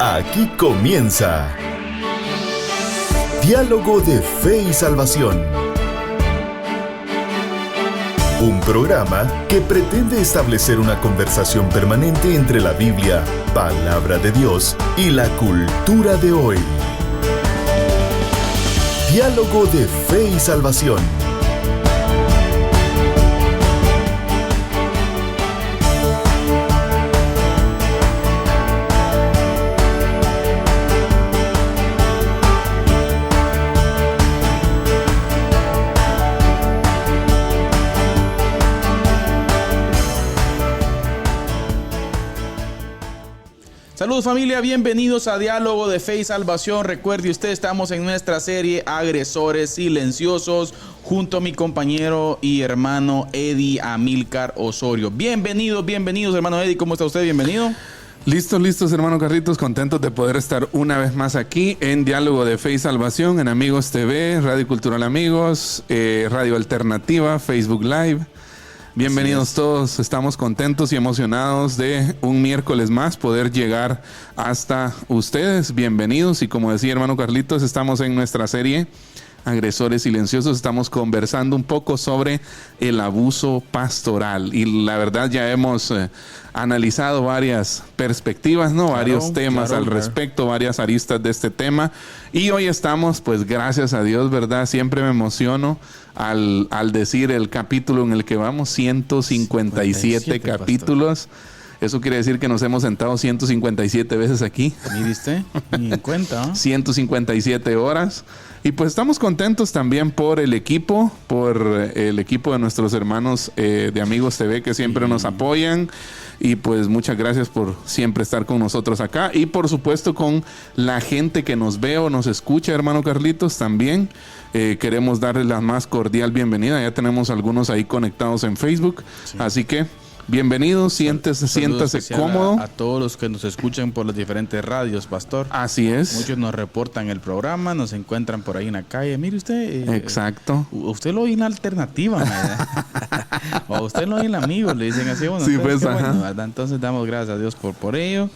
Aquí comienza Diálogo de Fe y Salvación. Un programa que pretende establecer una conversación permanente entre la Biblia, palabra de Dios, y la cultura de hoy. Diálogo de Fe y Salvación. Saludos familia, bienvenidos a Diálogo de Fe y Salvación. Recuerde usted, estamos en nuestra serie Agresores Silenciosos junto a mi compañero y hermano Eddie Amílcar Osorio. Bienvenidos hermano Eddie, ¿cómo está usted? Bienvenido. Listos, hermano Carlitos, contentos de poder estar una vez más aquí en Diálogo de Fe y Salvación, en Amigos TV, Radio Cultural Amigos, Radio Alternativa, Facebook Live. Bienvenidos todos, estamos contentos y emocionados de un miércoles más poder llegar hasta ustedes. Bienvenidos, y como decía hermano Carlitos, estamos en nuestra serie Agresores Silenciosos. Estamos conversando un poco sobre el abuso pastoral y la verdad ya hemos analizado varias perspectivas, ¿no? Varios temas al respecto, varias aristas de este tema, y hoy estamos, pues gracias a Dios, ¿verdad? Siempre me emociono al decir el capítulo en el que vamos, 157 capítulos. Pastor. Eso quiere decir que nos hemos sentado 157 veces aquí. Mire usted, ni en cuenta, ¿eh? 157 horas. Y pues estamos contentos también por el equipo de nuestros hermanos de Amigos TV que siempre nos apoyan. Y pues muchas gracias por siempre estar con nosotros acá. Y por supuesto con la gente que nos ve o nos escucha, hermano Carlitos, también. Queremos darles la más cordial bienvenida. Ya tenemos algunos ahí conectados en Facebook. Sí. Así que bienvenidos, siéntase cómodo. A todos los que nos escuchan por las diferentes radios, pastor. Así es. Muchos nos reportan el programa, nos encuentran por ahí en la calle. Mire usted. Exacto. Usted lo oye en la alternativa, o usted lo oye en Amigos, le dicen así. Bueno, sí, pues, bueno, ¿verdad? Entonces damos gracias a Dios por ello.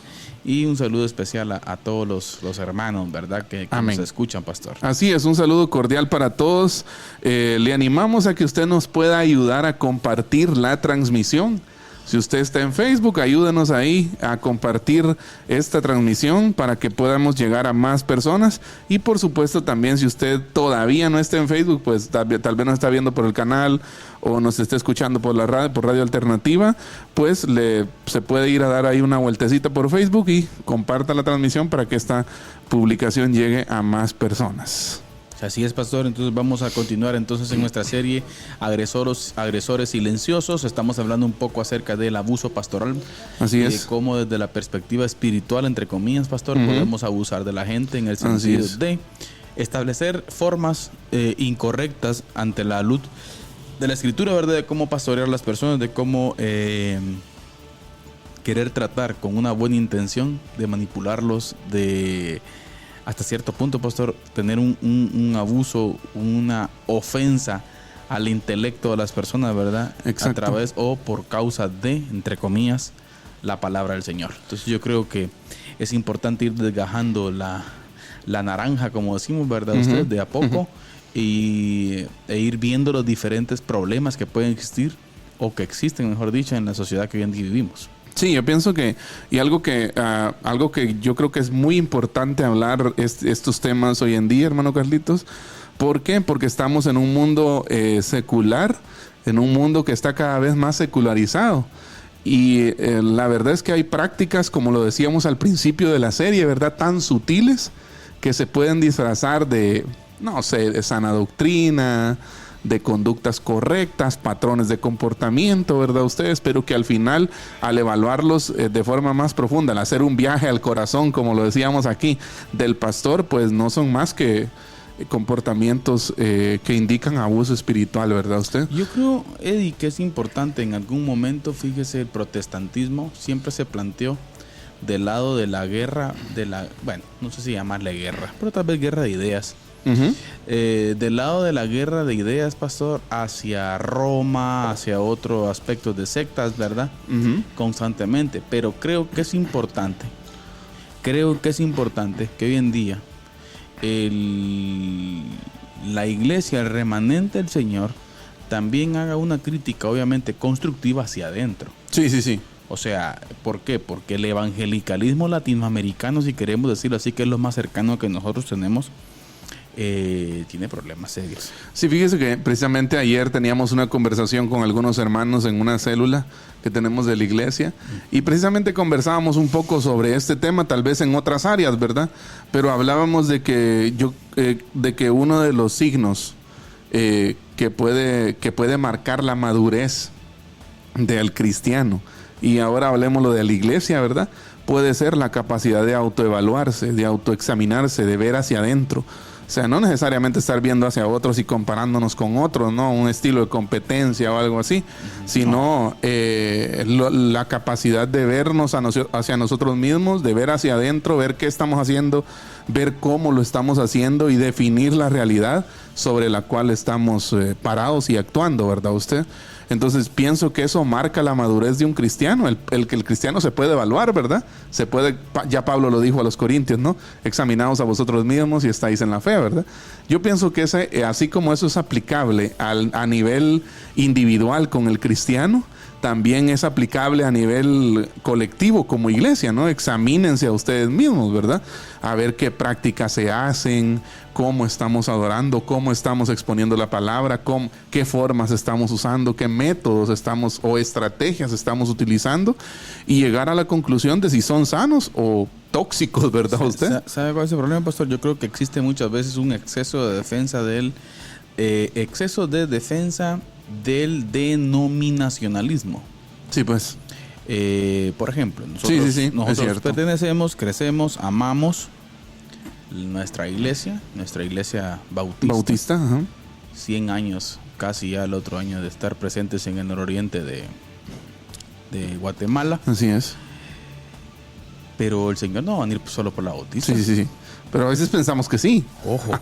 Y un saludo especial a todos los hermanos, ¿verdad? Que nos escuchan, pastor. Así es, un saludo cordial para todos. Le animamos a que usted nos pueda ayudar a compartir la transmisión. Si usted está en Facebook, ayúdenos ahí a compartir esta transmisión para que podamos llegar a más personas. Y por supuesto también, si usted todavía no está en Facebook, pues tal vez nos está viendo por el canal o nos está escuchando por la radio, por Radio Alternativa, pues se puede ir a dar ahí una vueltecita por Facebook y comparta la transmisión para que esta publicación llegue a más personas. Así es, pastor. Entonces vamos a continuar entonces en nuestra serie Agresores Silenciosos. Estamos hablando un poco acerca del abuso pastoral. Así es. De cómo desde la perspectiva espiritual, entre comillas, pastor, podemos abusar de la gente en el sentido de establecer formas incorrectas ante la luz de la Escritura, ¿verdad? De cómo pastorear a las personas, de cómo querer tratar con una buena intención, de manipularlos, de hasta cierto punto, pastor, tener un abuso, una ofensa al intelecto de las personas, ¿verdad? Exacto. A través o por causa de, entre comillas, la palabra del Señor. Entonces yo creo que es importante ir desgajando la naranja, como decimos, ¿verdad? Usted, de a poco, e ir viendo los diferentes problemas que pueden existir, o que existen, mejor dicho, en la sociedad que hoy en día vivimos. Sí, yo pienso que, y algo que yo creo que es muy importante hablar estos temas hoy en día, hermano Carlitos. ¿Por qué? Porque estamos en un mundo secular, en un mundo que está cada vez más secularizado. Y la verdad es que hay prácticas, como lo decíamos al principio de la serie, ¿verdad? Tan sutiles que se pueden disfrazar de, no sé, de sana doctrina, de conductas correctas, patrones de comportamiento, ¿verdad? Ustedes, pero que al final, al evaluarlos de forma más profunda, al hacer un viaje al corazón, como lo decíamos aquí, del pastor, pues no son más que comportamientos que indican abuso espiritual, ¿verdad usted? Yo creo, Eddie, que es importante en algún momento, fíjese, el protestantismo siempre se planteó del lado de la guerra, bueno, no sé si llamarle guerra, pero tal vez guerra de ideas. Del lado de la guerra de ideas, pastor, hacia Roma, hacia otros aspectos de sectas, ¿verdad? Constantemente. Pero creo que es importante creo que es importante que hoy en día la iglesia, el remanente del Señor, también haga una crítica obviamente constructiva hacia adentro. Sí, sí, sí. O sea, ¿por qué? Porque el evangelicalismo latinoamericano, si queremos decirlo así, que es lo más cercano que nosotros tenemos, tiene problemas serios. Sí, fíjese que precisamente ayer teníamos una conversación con algunos hermanos en una célula que tenemos de la iglesia y precisamente conversábamos un poco sobre este tema, tal vez en otras áreas, ¿verdad? Pero hablábamos de que uno de los signos que puede marcar la madurez del cristiano, y ahora hablemoslo de la iglesia, ¿verdad? Puede ser la capacidad de autoevaluarse, de autoexaminarse, de ver hacia adentro. O sea, no necesariamente estar viendo hacia otros y comparándonos con otros, ¿no? Un estilo de competencia o algo así, sino la capacidad de vernos hacia nosotros mismos, de ver hacia adentro, ver qué estamos haciendo, ver cómo lo estamos haciendo y definir la realidad sobre la cual estamos parados y actuando, ¿verdad usted? Entonces pienso que eso marca la madurez de un cristiano, el que el cristiano se puede evaluar, ¿verdad? Se puede, ya Pablo lo dijo a los corintios, ¿no? Examinaos a vosotros mismos y estáis en la fe, ¿verdad? Yo pienso que así como eso es aplicable a nivel individual con el cristiano, también es aplicable a nivel colectivo como iglesia, ¿no? Examínense a ustedes mismos, ¿verdad? A ver qué prácticas se hacen, cómo estamos adorando, cómo estamos exponiendo la palabra, qué formas estamos usando, qué métodos o estrategias estamos utilizando y llegar a la conclusión de si son sanos o tóxicos, ¿verdad usted? ¿Sabe cuál es el problema, pastor? Yo creo que existe muchas veces un exceso de defensa del denominacionalismo. Sí, pues. Por ejemplo, nosotros pertenecemos, crecemos, amamos nuestra iglesia bautista. Ajá. 100 años, casi ya el otro año de estar presentes en el nororiente de Guatemala. Así es. Pero el Señor no va a venir solo por la bautista. Sí. Pero a veces pensamos que sí. Ojo.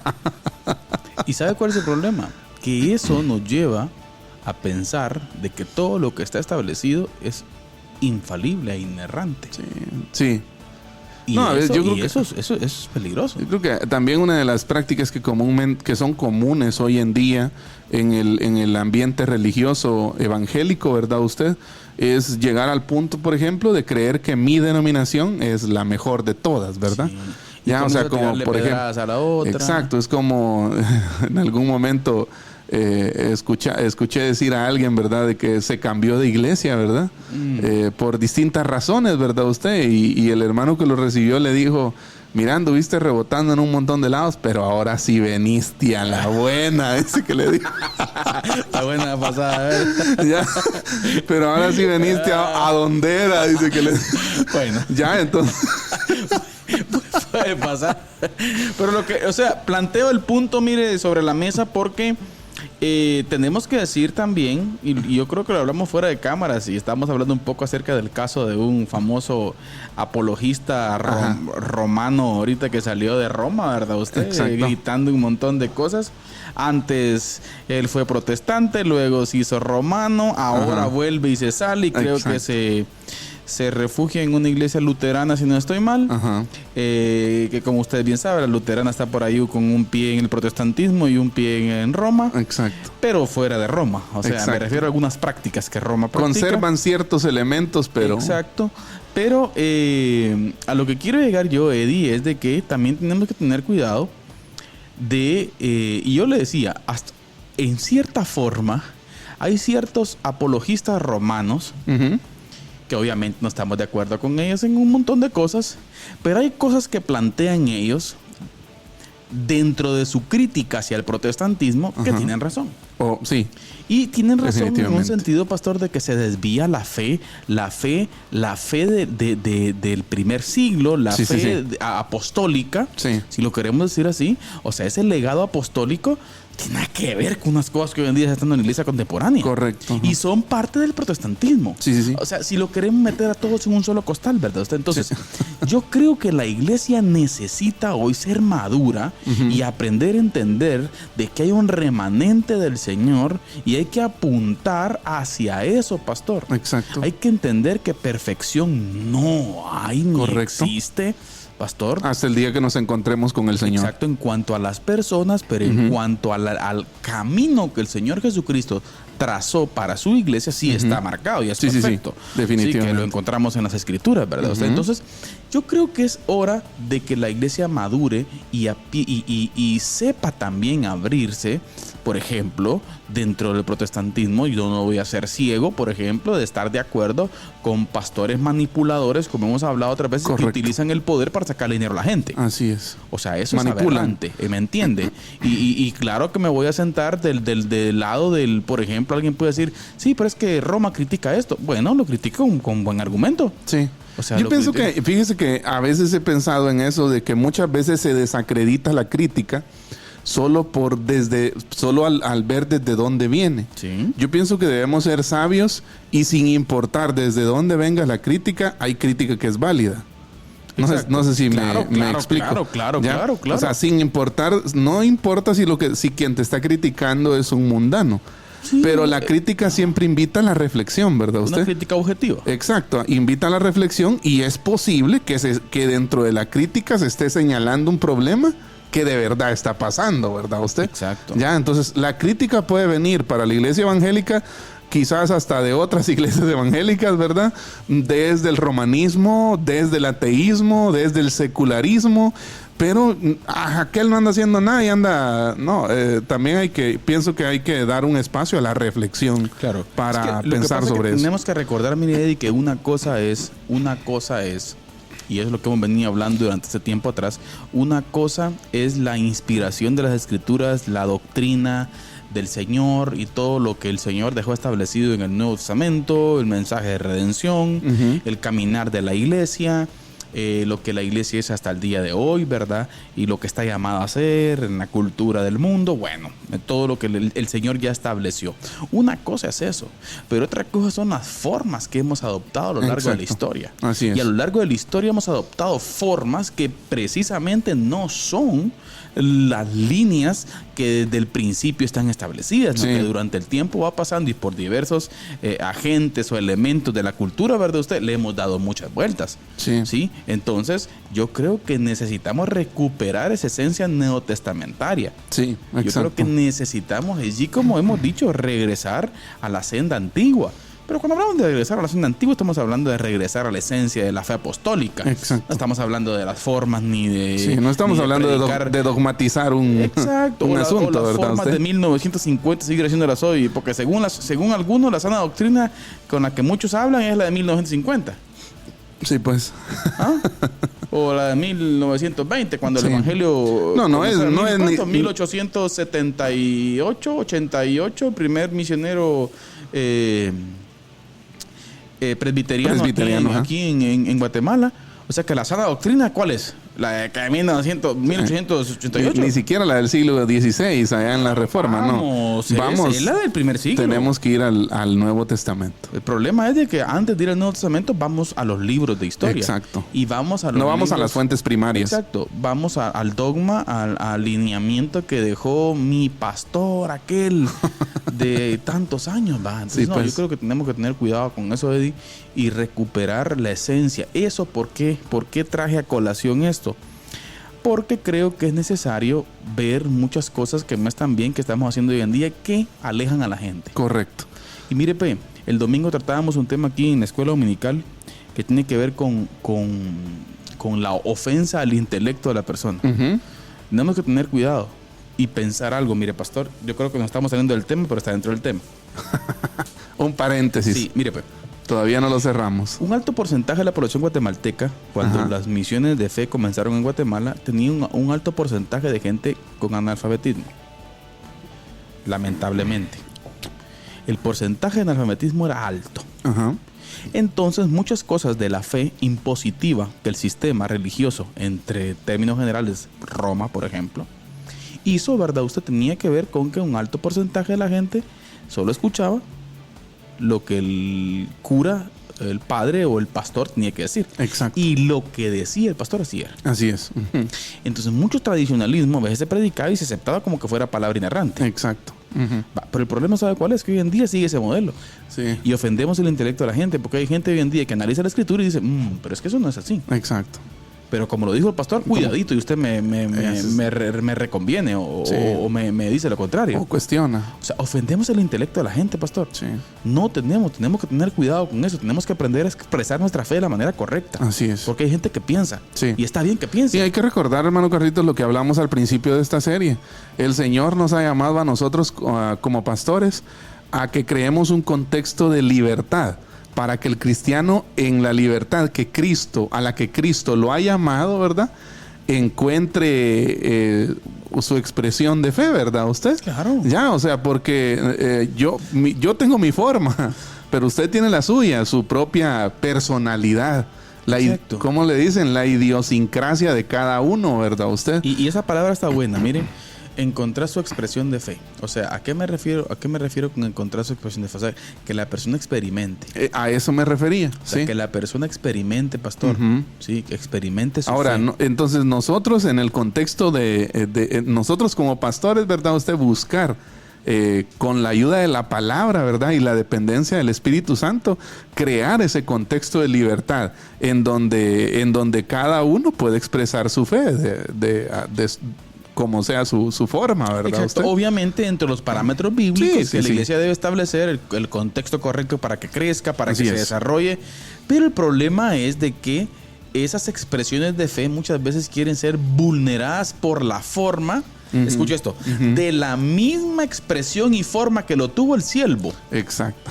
¿Y sabe cuál es el problema? Que eso nos lleva a pensar de que todo lo que está establecido es infalible e inerrante. Sí. Y eso es peligroso. Yo creo que también una de las prácticas que son comunes hoy en día en el ambiente religioso evangélico, ¿verdad usted? Es llegar al punto, por ejemplo, de creer que mi denominación es la mejor de todas, ¿verdad? Sí. Ya, o sea, como por ejemplo, a la otra. Exacto, es como en algún momento escuché decir a alguien, ¿verdad?, de que se cambió de iglesia, ¿verdad? Por distintas razones, ¿verdad usted? Y el hermano que lo recibió le dijo: mira, anduviste rebotando en un montón de lados, pero ahora sí veniste a la buena. Ese que le dijo. La buena pasada, ya, pero ahora sí veniste a donde era, dice que le dijo. Bueno. Ya, entonces. Puede pasar. Pero planteo el punto, mire, sobre la mesa porque tenemos que decir también, y yo creo que lo hablamos fuera de cámaras y estamos hablando un poco acerca del caso de un famoso apologista romano ahorita que salió de Roma, ¿verdad usted? Gritando un montón de cosas. Antes él fue protestante, luego se hizo romano, ahora vuelve y se sale y creo que se refugia en una iglesia luterana, si no estoy mal. Que como usted bien sabe, la luterana está por ahí con un pie en el protestantismo y un pie en Roma. Exacto. Pero fuera de Roma. O sea, me refiero a algunas prácticas que Roma practica. Conservan ciertos elementos, pero... Exacto. Pero a lo que quiero llegar yo, Eddie, es de que también tenemos que tener cuidado de... y yo le decía, hasta en cierta forma, hay ciertos apologistas romanos... que obviamente no estamos de acuerdo con ellos en un montón de cosas, pero hay cosas que plantean ellos dentro de su crítica hacia el protestantismo que tienen razón. Sí. Y tienen razón en un sentido, pastor, de que se desvía la fe del primer siglo, fe apostólica, si lo queremos decir así. O sea, ese legado apostólico tiene nada que ver con unas cosas que hoy en día están en la iglesia contemporánea. Correcto. Y son parte del protestantismo. Sí. O sea, si lo queremos meter a todos en un solo costal, ¿verdad? Entonces, yo creo que la iglesia necesita hoy ser madura y aprender a entender de que hay un remanente del Señor y hay que apuntar hacia eso, pastor. Exacto. Hay que entender que perfección no hay, ni existe, pastor. Hasta el día que nos encontremos con el Señor. Exacto, en cuanto a las personas, pero en cuanto al camino que el Señor Jesucristo trazó para su iglesia, sí está marcado y es perfecto. Sí, definitivamente. Sí, que lo encontramos en las Escrituras, ¿verdad? O sea, entonces, yo creo que es hora de que la iglesia madure y sepa también abrirse, por ejemplo, dentro del protestantismo. Yo no voy a ser ciego, por ejemplo, de estar de acuerdo con pastores manipuladores, como hemos hablado otras veces, que utilizan el poder para sacarle dinero a la gente. Así es. O sea, eso es aberrante, ¿me entiende? y claro que me voy a sentar del lado del, por ejemplo, alguien puede decir, sí, pero es que Roma critica esto. Bueno, lo critica con buen argumento. Sí. O sea, yo pienso que, fíjese que a veces he pensado en eso, de que muchas veces se desacredita la crítica solo al ver desde dónde viene. Sí. Yo pienso que debemos ser sabios y sin importar desde dónde venga la crítica, hay crítica que es válida. No sé si me explico. Claro. O sea, sin importar, no importa si quien te está criticando es un mundano. Sí, pero la crítica siempre invita a la reflexión, ¿verdad usted? Una crítica objetiva. Exacto, invita a la reflexión y es posible que dentro de la crítica se esté señalando un problema que de verdad está pasando, ¿verdad usted? Exacto. Ya, entonces la crítica puede venir para la iglesia evangélica, quizás hasta de otras iglesias evangélicas, ¿verdad? Desde el romanismo, desde el ateísmo, desde el secularismo, pero aquel no anda haciendo nada y anda... No, también pienso que hay que dar un espacio a la reflexión, claro, para es que pensar sobre eso. Tenemos que recordar, mire, Eddie, que una cosa es, y es lo que hemos venido hablando durante este tiempo atrás, una cosa es la inspiración de las Escrituras, la doctrina del Señor y todo lo que el Señor dejó establecido en el Nuevo Testamento, el mensaje de redención, el caminar de la iglesia, lo que la iglesia es hasta el día de hoy, ¿verdad? Y lo que está llamada a hacer en la cultura del mundo, bueno, todo lo que el Señor ya estableció. Una cosa es eso, pero otra cosa son las formas que hemos adoptado a lo largo de la historia. Así es. Y a lo largo de la historia hemos adoptado formas que precisamente no son las líneas que desde el principio están establecidas, ¿no? Que durante el tiempo va pasando y por diversos agentes o elementos de la cultura, ¿verdad usted? Le hemos dado muchas vueltas. Sí. Entonces, yo creo que necesitamos recuperar esa esencia neotestamentaria. Sí, exacto. Yo creo que necesitamos, allí como hemos dicho, regresar a la senda antigua. Pero cuando hablamos de regresar a la senda antigua, estamos hablando de regresar a la esencia de la fe apostólica. Exacto. No estamos hablando de las formas ni de... Sí, no estamos hablando de dogmatizar un asunto, o las ¿verdad? Formas de 1950 seguir haciéndolas hoy, porque según algunos, la sana doctrina con la que muchos hablan es la de 1950. Sí, pues. ¿Ah? O la de 1920, cuando el Evangelio... No es 1878, 88, el primer misionero... presbiteriano aquí en Guatemala. O sea que la sana doctrina, ¿cuál es? La de 1888. Ni siquiera la del siglo XVI, allá en la Reforma, Vamos, es la del primer siglo. Tenemos que ir al Nuevo Testamento. El problema es de que antes de ir al Nuevo Testamento vamos a los libros de historia. Exacto. Y vamos a los No vamos a las fuentes primarias. Exacto. Vamos al dogma, al alineamiento que dejó mi pastor aquel de tantos años. Entonces, yo creo que tenemos que tener cuidado con eso, Eddie, y recuperar la esencia. ¿Eso por qué? ¿Por qué traje a colación esto? Porque creo que es necesario ver muchas cosas que no están bien, que estamos haciendo hoy en día, que alejan a la gente. Correcto. Y mire, el domingo tratábamos un tema aquí en la escuela dominical que tiene que ver con la ofensa al intelecto de la persona. Tenemos que tener cuidado y pensar algo. Mire, pastor, yo creo que nos estamos saliendo del tema, pero está dentro del tema. Un paréntesis. Sí, mire, todavía no lo cerramos. Un alto porcentaje de la población guatemalteca, cuando las misiones de fe comenzaron en Guatemala, tenía un alto porcentaje de gente con analfabetismo. Lamentablemente. El porcentaje de analfabetismo era alto. Entonces, muchas cosas de la fe impositiva del sistema religioso, entre términos generales, Roma, por ejemplo, hizo, ¿verdad? Usted tenía que ver con que un alto porcentaje de la gente solo escuchaba lo que el cura, el padre o el pastor tenía que decir. Exacto. Y lo que decía el pastor así era. Así es. Entonces, mucho tradicionalismo a veces se predicaba y se aceptaba como que fuera palabra inerrante. Exacto. Pero el problema, ¿sabe cuál es? Que hoy en día sigue ese modelo. Sí. Y ofendemos el intelecto de la gente, porque hay gente hoy en día que analiza la escritura y dice, pero es que eso no es así. Exacto. Pero como lo dijo el pastor, cuidadito, y usted me reconviene o me dice lo contrario. O cuestiona. O sea, ofendemos el intelecto de la gente, pastor. Sí. No tenemos que tener cuidado con eso. Tenemos que aprender a expresar nuestra fe de la manera correcta. Así es. Porque hay gente que piensa. Sí. Y está bien que piense. Y hay que recordar, hermano Carlitos, lo que hablamos al principio de esta serie. El Señor nos ha llamado a nosotros como pastores a que creemos un contexto de libertad, para que el cristiano, en la libertad a la que Cristo lo ha llamado, ¿verdad?, encuentre su expresión de fe, ¿verdad? ¿Usted? Claro. Ya, o sea, porque yo tengo mi forma, pero usted tiene la suya, su propia personalidad. ¿Cómo le dicen? La idiosincrasia de cada uno, ¿verdad? Usted. Y esa palabra está buena, mire. Encontrar su expresión de fe. O sea, ¿a qué me refiero con encontrar su expresión de fe? O sea, que la persona experimente. A eso me refería. O sea, sí. Que la persona experimente, pastor. Sí, que experimente su Ahora, fe. Entonces nosotros en el contexto de nosotros como pastores, ¿verdad? Usted buscar con la ayuda de la palabra, ¿verdad? Y la dependencia del Espíritu Santo, crear ese contexto de libertad en donde cada uno puede expresar su fe como sea su forma, ¿verdad? Exacto. ¿Usted? Obviamente, entre los parámetros bíblicos Sí, que la iglesia debe establecer el contexto correcto para que crezca, para Así que se es. desarrolle. Pero el problema es de que esas expresiones de fe muchas veces quieren ser vulneradas por la forma. Escucha esto. De la misma expresión y forma que lo tuvo el siervo. Exacto.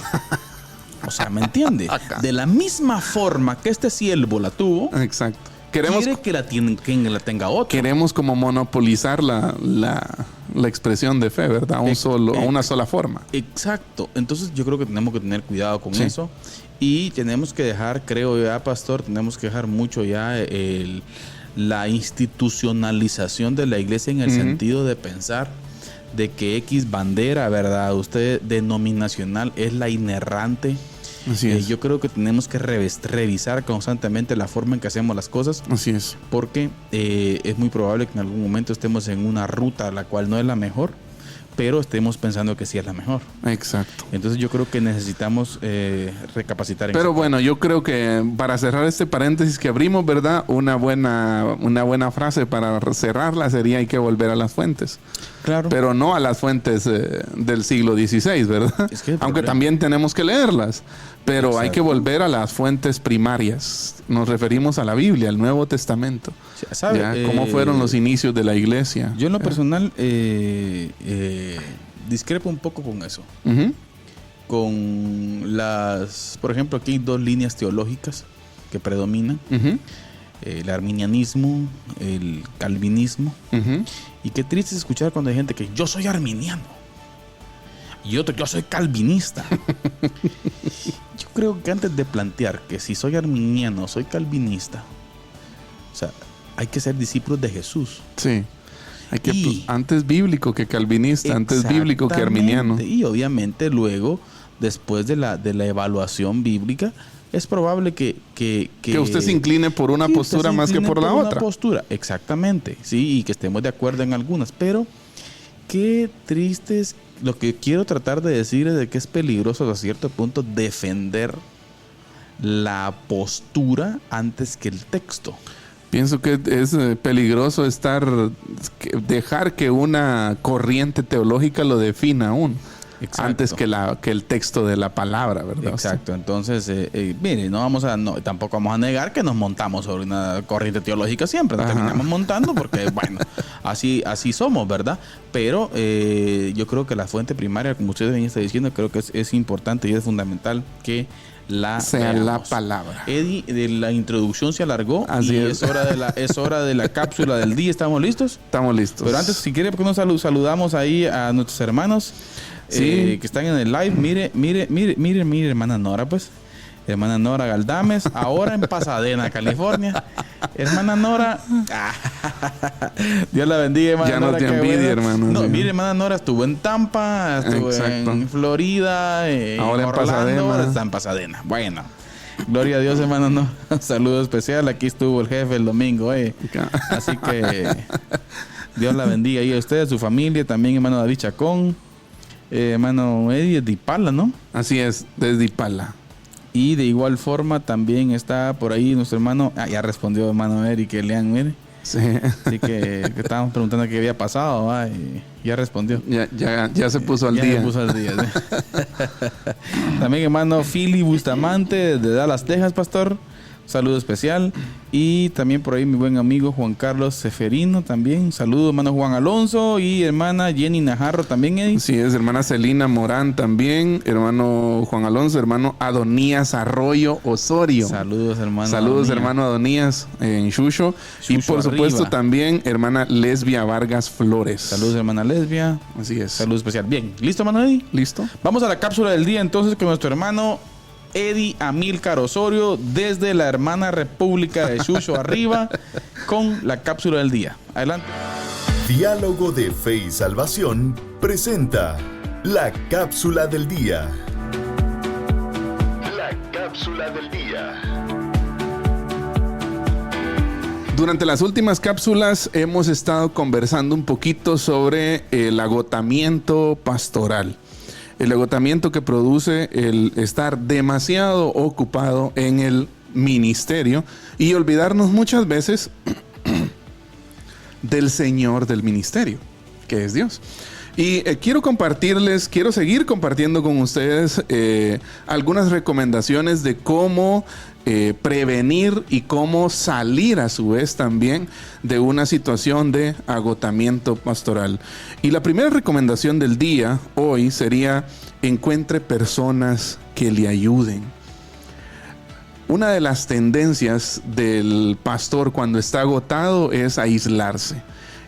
O sea, ¿me entiende? De la misma forma que este siervo la tuvo. Exacto. Quiere que la tenga otro. Queremos como monopolizar la expresión de fe, ¿verdad? A una sola forma. Exacto. Entonces yo creo que tenemos que tener cuidado con eso. Y tenemos que dejar, creo ya, pastor, tenemos que dejar mucho ya la institucionalización de la iglesia en el sentido de pensar de que X bandera, ¿verdad? Usted denominacional es la inerrante. Así es. Yo creo que tenemos que revisar constantemente la forma en que hacemos las cosas. Así es. Porque es muy probable que en algún momento estemos en una ruta la cual no es la mejor, pero estemos pensando que sí es la mejor. Exacto. Entonces yo creo que necesitamos recapacitar. Pero bueno, yo creo que para cerrar este paréntesis que abrimos, ¿verdad? Una buena frase para cerrarla sería: hay que volver a las fuentes. Claro. Pero no a las fuentes del siglo XVI, ¿verdad? Es que aunque también tenemos que leerlas. Pero Exacto. hay que volver a las fuentes primarias. Nos referimos a la Biblia, al Nuevo Testamento. ¿Sabe? ¿Cómo fueron los inicios de la iglesia? Yo en lo personal discrepo un poco con eso. Con por ejemplo, aquí hay dos líneas teológicas que predominan. El arminianismo, el calvinismo. Y qué triste es escuchar cuando hay gente que yo soy arminiano y otro yo soy calvinista. Yo creo que antes de plantear que si soy arminiano o soy calvinista, o sea, hay que ser discípulos de Jesús. Sí. Antes bíblico que calvinista, antes bíblico que arminiano. Y obviamente luego, después de la evaluación bíblica, es probable que usted se incline por una postura más que por la otra. Una postura, exactamente, sí, y que estemos de acuerdo en algunas, pero qué triste es. Lo que quiero tratar de decir es de que es peligroso a cierto punto defender la postura antes que el texto. Pienso que es peligroso dejar que una corriente teológica lo defina aún. Exacto. Antes que el texto de la palabra, ¿verdad? Exacto. Entonces, mire, tampoco vamos a negar que nos montamos sobre una corriente teológica siempre. Nos terminamos montando porque, bueno, así somos, ¿verdad? Pero yo creo que la fuente primaria, como usted bien está diciendo, creo que es importante y es fundamental que sea la palabra. Eddie, de la introducción se alargó. Así es hora de la cápsula del día. ¿Estamos listos? Estamos listos. Pero antes, si quiere, ¿por qué no saludamos ahí a nuestros hermanos? Que están en el live? Mire, hermana Nora, pues. Hermana Nora Galdames, ahora en Pasadena, California. Hermana Nora. Dios la bendiga, hermana ya Nora. Ya no te envidia, hermano. No, mire, hermana Nora estuvo en Tampa, estuvo en Florida, ahora en Orlando, Pasadena. Ahora está en Pasadena. Bueno. Gloria a Dios, hermano Nora. Un saludo especial. Aquí estuvo el jefe el domingo, Así que Dios la bendiga y a usted, a su familia, también hermano David Chacón. Hermano Eddie, de Ipala, ¿no? Así es, desde Ipala. Y de igual forma también está por ahí nuestro hermano, ya respondió hermano Eric Elian, mire. Sí. Así que estábamos preguntando qué había pasado, ¿va? Y ya respondió. Ya se puso al día. Ya se puso al día. ¿Sí? También hermano Philly Bustamante de Dallas, Texas, pastor. Saludo especial. Y también por ahí mi buen amigo Juan Carlos Seferino también. Saludo hermano Juan Alonso y hermana Jenny Najarro también, Eddie. Sí, es hermana Celina Morán también, hermano Juan Alonso, hermano Adonías Arroyo Osorio. Saludos hermano. Saludos Adonías. hermano Adonías en Shusho. Y por supuesto arriba. también hermana Lesbia Vargas Flores. Saludos hermana Lesbia. Así es. Saludo especial. Bien, ¿listo hermano Eddie? ¿Listo? Vamos a la cápsula del día entonces con nuestro hermano Eddie Amílcar Osorio desde la hermana República de Shusho arriba con la cápsula del día. Adelante. Diálogo de Fe y Salvación presenta la cápsula del día. La cápsula del día. Durante las últimas cápsulas hemos estado conversando un poquito sobre el agotamiento pastoral. El agotamiento que produce el estar demasiado ocupado en el ministerio y olvidarnos muchas veces del Señor del ministerio, que es Dios. Y quiero seguir compartiendo con ustedes algunas recomendaciones de cómo prevenir y cómo salir a su vez también de una situación de agotamiento pastoral. Y la primera recomendación del día hoy sería: encuentre personas que le ayuden. Una de las tendencias del pastor cuando está agotado es aislarse.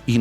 Y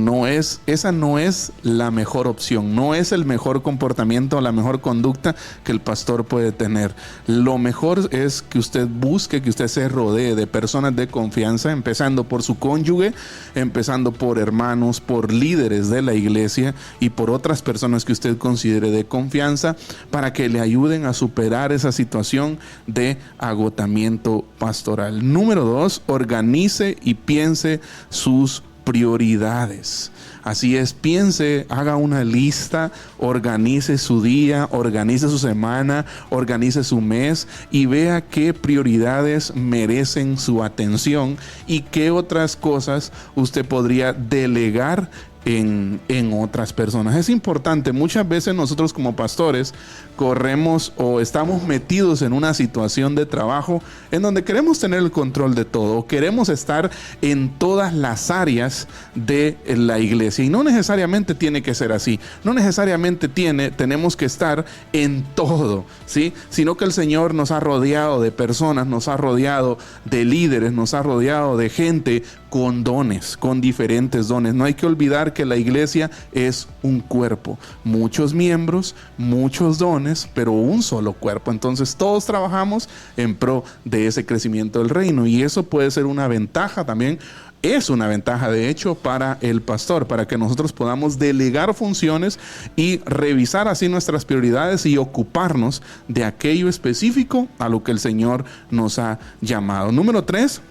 esa no es la mejor opción, no es el mejor comportamiento, la mejor conducta que el pastor puede tener. Lo mejor es que usted busque, que usted se rodee de personas de confianza, empezando por su cónyuge, empezando por hermanos, por líderes de la iglesia y por otras personas que usted considere de confianza, para que le ayuden a superar esa situación de agotamiento pastoral. Número 2, organice y piense sus prioridades. Así es, piense, haga una lista, organice su día, organice su semana, organice su mes y vea qué prioridades merecen su atención y qué otras cosas usted podría delegar en otras personas. Es importante, muchas veces nosotros como pastores corremos o estamos metidos en una situación de trabajo en donde queremos tener el control de todo, queremos estar en todas las áreas de la iglesia, y no necesariamente tiene que ser así, no necesariamente tenemos que estar en todo, ¿sí? Sino que el Señor nos ha rodeado de personas, nos ha rodeado de líderes, nos ha rodeado de gente con dones, con diferentes dones. No hay que olvidar que la iglesia es un cuerpo, muchos miembros, muchos dones, pero un solo cuerpo. Entonces todos trabajamos en pro de ese crecimiento del reino, y eso puede ser una ventaja también. Es una ventaja de hecho para el pastor, para que nosotros podamos delegar funciones y revisar así nuestras prioridades y ocuparnos de aquello específico a lo que el Señor nos ha llamado. Número 3,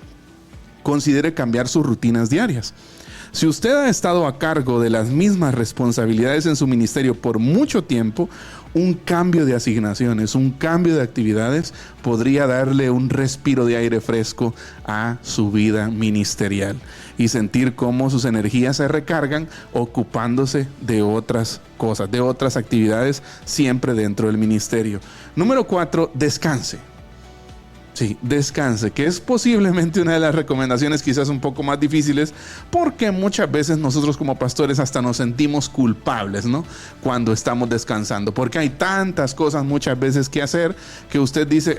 considere cambiar sus rutinas diarias. Si usted ha estado a cargo de las mismas responsabilidades en su ministerio por mucho tiempo, un cambio de asignaciones, un cambio de actividades podría darle un respiro de aire fresco a su vida ministerial y sentir cómo sus energías se recargan ocupándose de otras cosas, de otras actividades, siempre dentro del ministerio. Número 4, descanse. Sí, descanse, que es posiblemente una de las recomendaciones quizás un poco más difíciles, porque muchas veces nosotros como pastores hasta nos sentimos culpables, ¿no? Cuando estamos descansando, porque hay tantas cosas muchas veces que hacer que usted dice,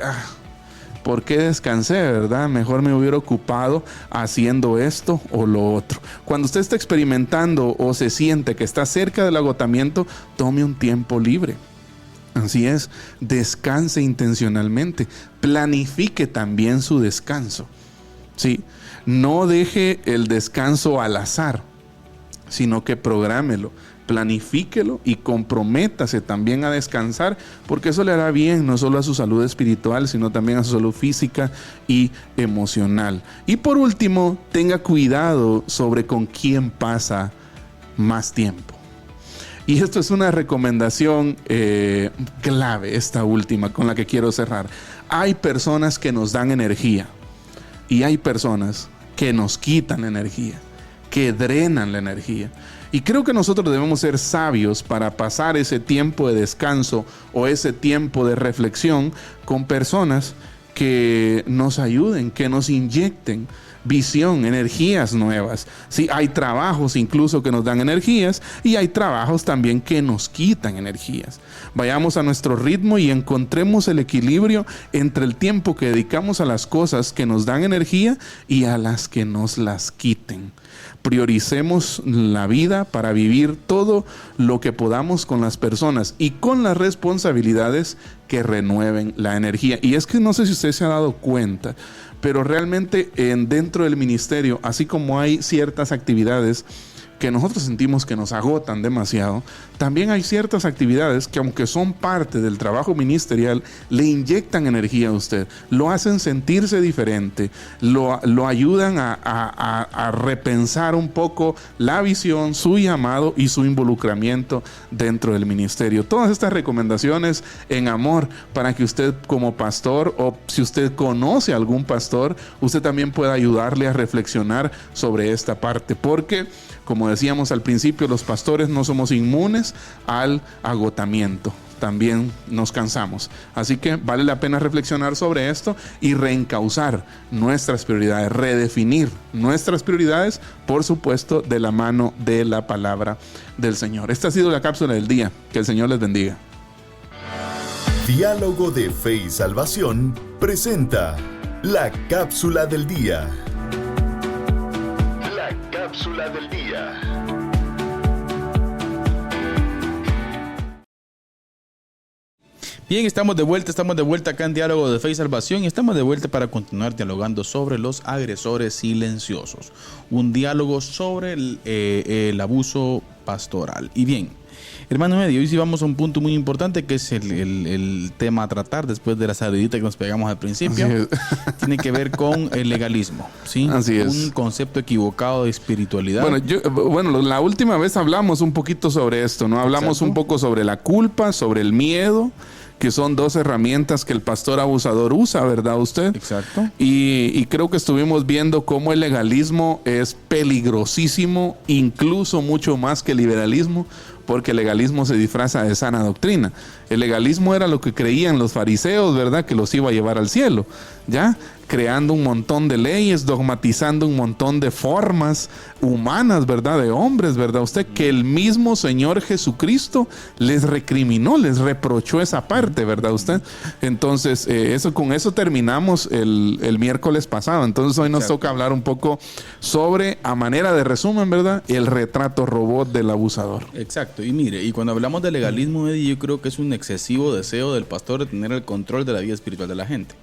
¿por qué descansé, verdad? Mejor me hubiera ocupado haciendo esto o lo otro. Cuando usted está experimentando o se siente que está cerca del agotamiento, tome un tiempo libre. Así es, descanse intencionalmente, planifique también su descanso. Sí, no deje el descanso al azar, sino que prográmelo, planifíquelo y comprométase también a descansar, porque eso le hará bien no solo a su salud espiritual, sino también a su salud física y emocional. Y por último, tenga cuidado sobre con quién pasa más tiempo. Y esto es una recomendación clave, esta última, con la que quiero cerrar. hay personas que nos dan energía y hay personas que nos quitan energía, que drenan la energía. Y creo que nosotros debemos ser sabios para pasar ese tiempo de descanso o ese tiempo de reflexión con personas que nos ayuden, que nos inyecten visión, energías nuevas. Sí, hay trabajos incluso que nos dan energías y hay trabajos también que nos quitan energías. Vayamos a nuestro ritmo y encontremos el equilibrio entre el tiempo que dedicamos a las cosas que nos dan energía y a las que nos las quiten. Prioricemos la vida para vivir todo lo que podamos con las personas y con las responsabilidades que renueven la energía. Y es que no sé si usted se ha dado cuenta, pero realmente dentro del ministerio, así como hay ciertas actividades que nosotros sentimos que nos agotan demasiado, también hay ciertas actividades que, aunque son parte del trabajo ministerial, le inyectan energía a usted, lo hacen sentirse diferente, lo ayudan a repensar un poco la visión, su llamado y su involucramiento dentro del ministerio. Todas estas recomendaciones en amor para que usted, como pastor, o si usted conoce a algún pastor, usted también pueda ayudarle a reflexionar sobre esta parte, porque como decíamos al principio, los pastores no somos inmunes al agotamiento. También nos cansamos. Así que vale la pena reflexionar sobre esto y reencauzar nuestras prioridades, redefinir nuestras prioridades, por supuesto, de la mano de la palabra del Señor. Esta ha sido la cápsula del día. Que el Señor les bendiga. Diálogo de Fe y Salvación presenta la cápsula del día. Cápsula del día. Bien, estamos de vuelta acá en Diálogo de Fe y Salvación y estamos de vuelta para continuar dialogando sobre los agresores silenciosos. Un diálogo sobre el abuso pastoral. Y bien, hermano medio, hoy sí vamos a un punto muy importante que es el tema a tratar después de la salidita que nos pegamos al principio. Tiene que ver con el legalismo, ¿sí? Así es. Un concepto equivocado de espiritualidad. Bueno, la última vez hablamos un poquito sobre esto, ¿no? Hablamos Exacto. un poco sobre la culpa, sobre el miedo, que son dos herramientas que el pastor abusador usa, ¿verdad usted? Exacto. Y creo que estuvimos viendo cómo el legalismo es peligrosísimo, incluso mucho más que el liberalismo, porque el legalismo se disfraza de sana doctrina. El legalismo era lo que creían los fariseos, ¿verdad? Que los iba a llevar al cielo, ¿ya? Creando un montón de leyes, dogmatizando un montón de formas humanas, ¿verdad? De hombres, ¿verdad? Usted, que el mismo Señor Jesucristo les recriminó, les reprochó esa parte, ¿verdad? Usted. Entonces, con eso terminamos el miércoles pasado. Entonces, hoy nos toca hablar un poco sobre, a manera de resumen, ¿verdad? El retrato robot del abusador. Exacto. Y mire, y cuando hablamos de legalismo, Eddie, yo creo que es un excesivo deseo del pastor de tener el control de la vida espiritual de la gente.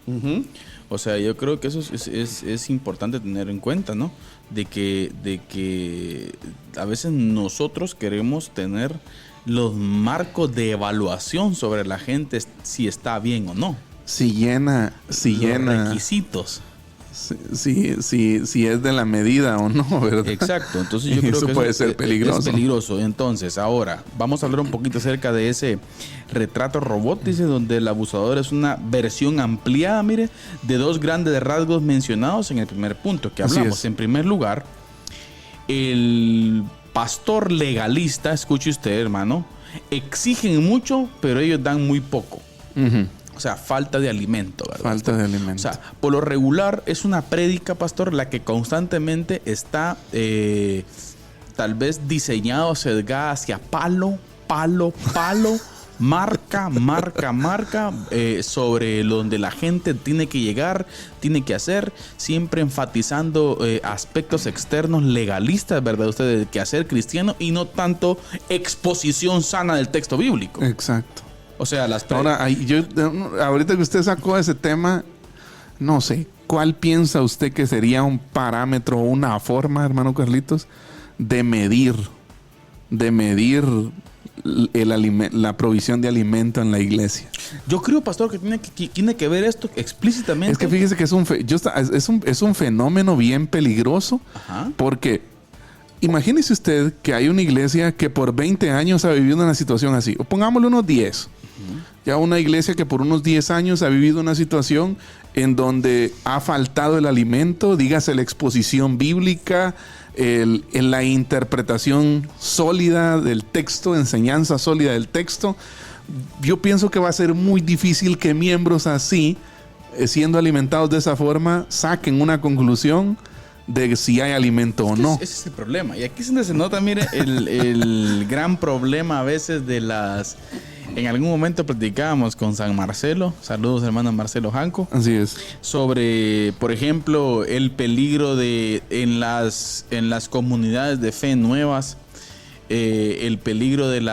O sea, yo creo que eso es importante tener en cuenta, ¿no? De que a veces nosotros queremos tener los marcos de evaluación sobre la gente, si está bien o no. Si llena requisitos. Si es de la medida o no, ¿verdad? Exacto. Entonces yo creo eso que puede ser peligroso. Es peligroso. Entonces, ahora vamos a hablar un poquito acerca de ese retrato robot, dice, donde el abusador es una versión ampliada, mire, de dos grandes rasgos mencionados en el primer punto que hablamos. En primer lugar, el pastor legalista, escuche usted, hermano, exigen mucho, pero ellos dan muy poco. O sea, falta de alimento, ¿verdad? Falta de alimento. O sea, por lo regular es una prédica, pastor, la que constantemente está tal vez diseñada o sesgada hacia palo, marca, sobre donde la gente tiene que llegar, tiene que hacer, siempre enfatizando aspectos externos legalistas, ¿verdad? Usted, de quehacer cristiano y no tanto exposición sana del texto bíblico. Exacto. O sea, ahora, ahorita que usted sacó ese tema, no sé, ¿cuál piensa usted que sería un parámetro o una forma, hermano Carlitos, de medir la provisión de alimento en la iglesia? Yo creo, pastor, que tiene que ver esto explícitamente. Es que fíjese que es un fenómeno bien peligroso. Ajá. Porque imagínese usted que hay una iglesia que por 20 años ha vivido una situación así, o pongámosle unos 10. Ya una iglesia que por unos 10 años ha vivido una situación en donde ha faltado el alimento, dígase la exposición bíblica, la interpretación sólida del texto, enseñanza sólida del texto. Yo pienso que va a ser muy difícil que miembros así, siendo alimentados de esa forma, saquen una conclusión de si hay alimento o no. Ese es el problema. Y aquí es donde se nota, mire, el gran problema a veces de las... En algún momento platicábamos con San Marcelo, saludos hermano Marcelo Janco. Así es. Sobre, por ejemplo, el peligro en las comunidades de fe nuevas, el peligro del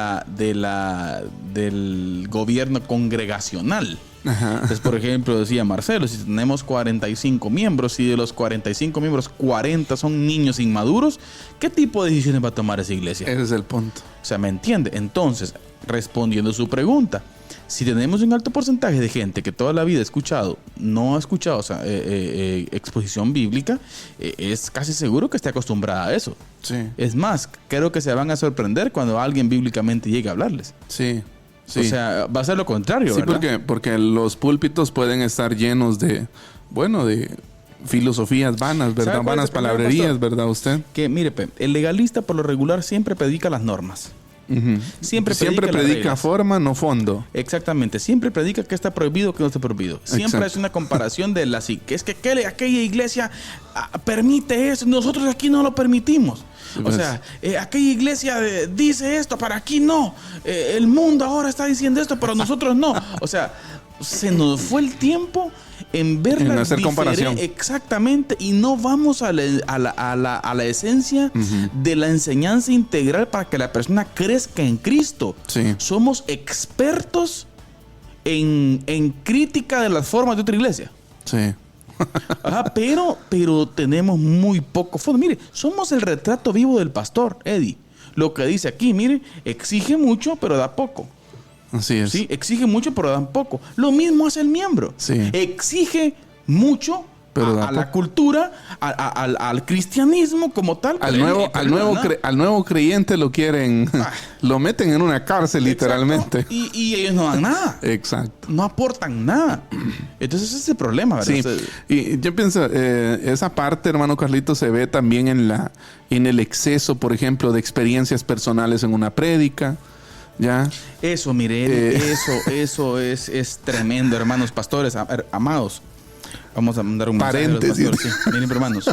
gobierno congregacional. Ajá. Entonces, por ejemplo, decía Marcelo, si tenemos 45 miembros y de los 45 miembros, 40 son niños inmaduros, ¿qué tipo de decisiones va a tomar esa iglesia? Ese es el punto. O sea, ¿me entiende? Entonces, respondiendo a su pregunta, si tenemos un alto porcentaje de gente que toda la vida no ha escuchado exposición bíblica, es casi seguro que esté acostumbrada a eso. Sí. Es más, creo que se van a sorprender cuando alguien bíblicamente llegue a hablarles. Sí. Sí. O sea, va a ser lo contrario, sí, ¿verdad? porque los púlpitos pueden estar llenos de filosofías vanas, ¿verdad? Vanas palabrerías, ¿verdad usted? Que, mire, el legalista por lo regular siempre predica las normas. Uh-huh. Siempre predica forma, no fondo. Exactamente. Siempre predica que está prohibido, que no está prohibido. Siempre es una comparación de que es que aquella iglesia permite eso, nosotros aquí no lo permitimos. O sea, aquella iglesia dice esto, para aquí no. El mundo ahora está diciendo esto, pero nosotros no. O sea, se nos fue el tiempo en ver la hacer comparación. Exactamente, y no vamos a la esencia de la enseñanza integral para que la persona crezca en Cristo. Sí. Somos expertos en crítica de las formas de otra iglesia. Sí. Ajá, pero tenemos muy poco fondo. Mire, somos el retrato vivo del pastor, Eddie. Lo que dice aquí, mire, exige mucho, pero da poco. Así es. Sí, exige mucho, pero da poco. Lo mismo hace el miembro. Sí. Exige mucho, pero a la cultura, al cristianismo como tal. Al nuevo creyente lo quieren, lo meten en una cárcel. Exacto. Literalmente. Y ellos no dan nada. Exacto. No aportan nada. Entonces ese es el problema, ¿verdad? Sí. Y yo pienso, esa parte, hermano Carlito, se ve también en el exceso, por ejemplo, de experiencias personales en una prédica. ¿Ya? Eso, mire, eso es tremendo, hermanos pastores, amados. Vamos a mandar un paréntesis. Mensaje a los pastores. Sí. Miren, hermanos,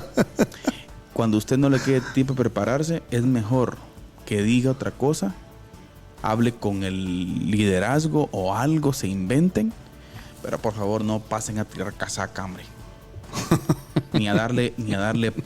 cuando usted no le quede tiempo de prepararse, es mejor que diga otra cosa, hable con el liderazgo o algo, se inventen, pero por favor no pasen a tirar casaca, hombre. ni a darle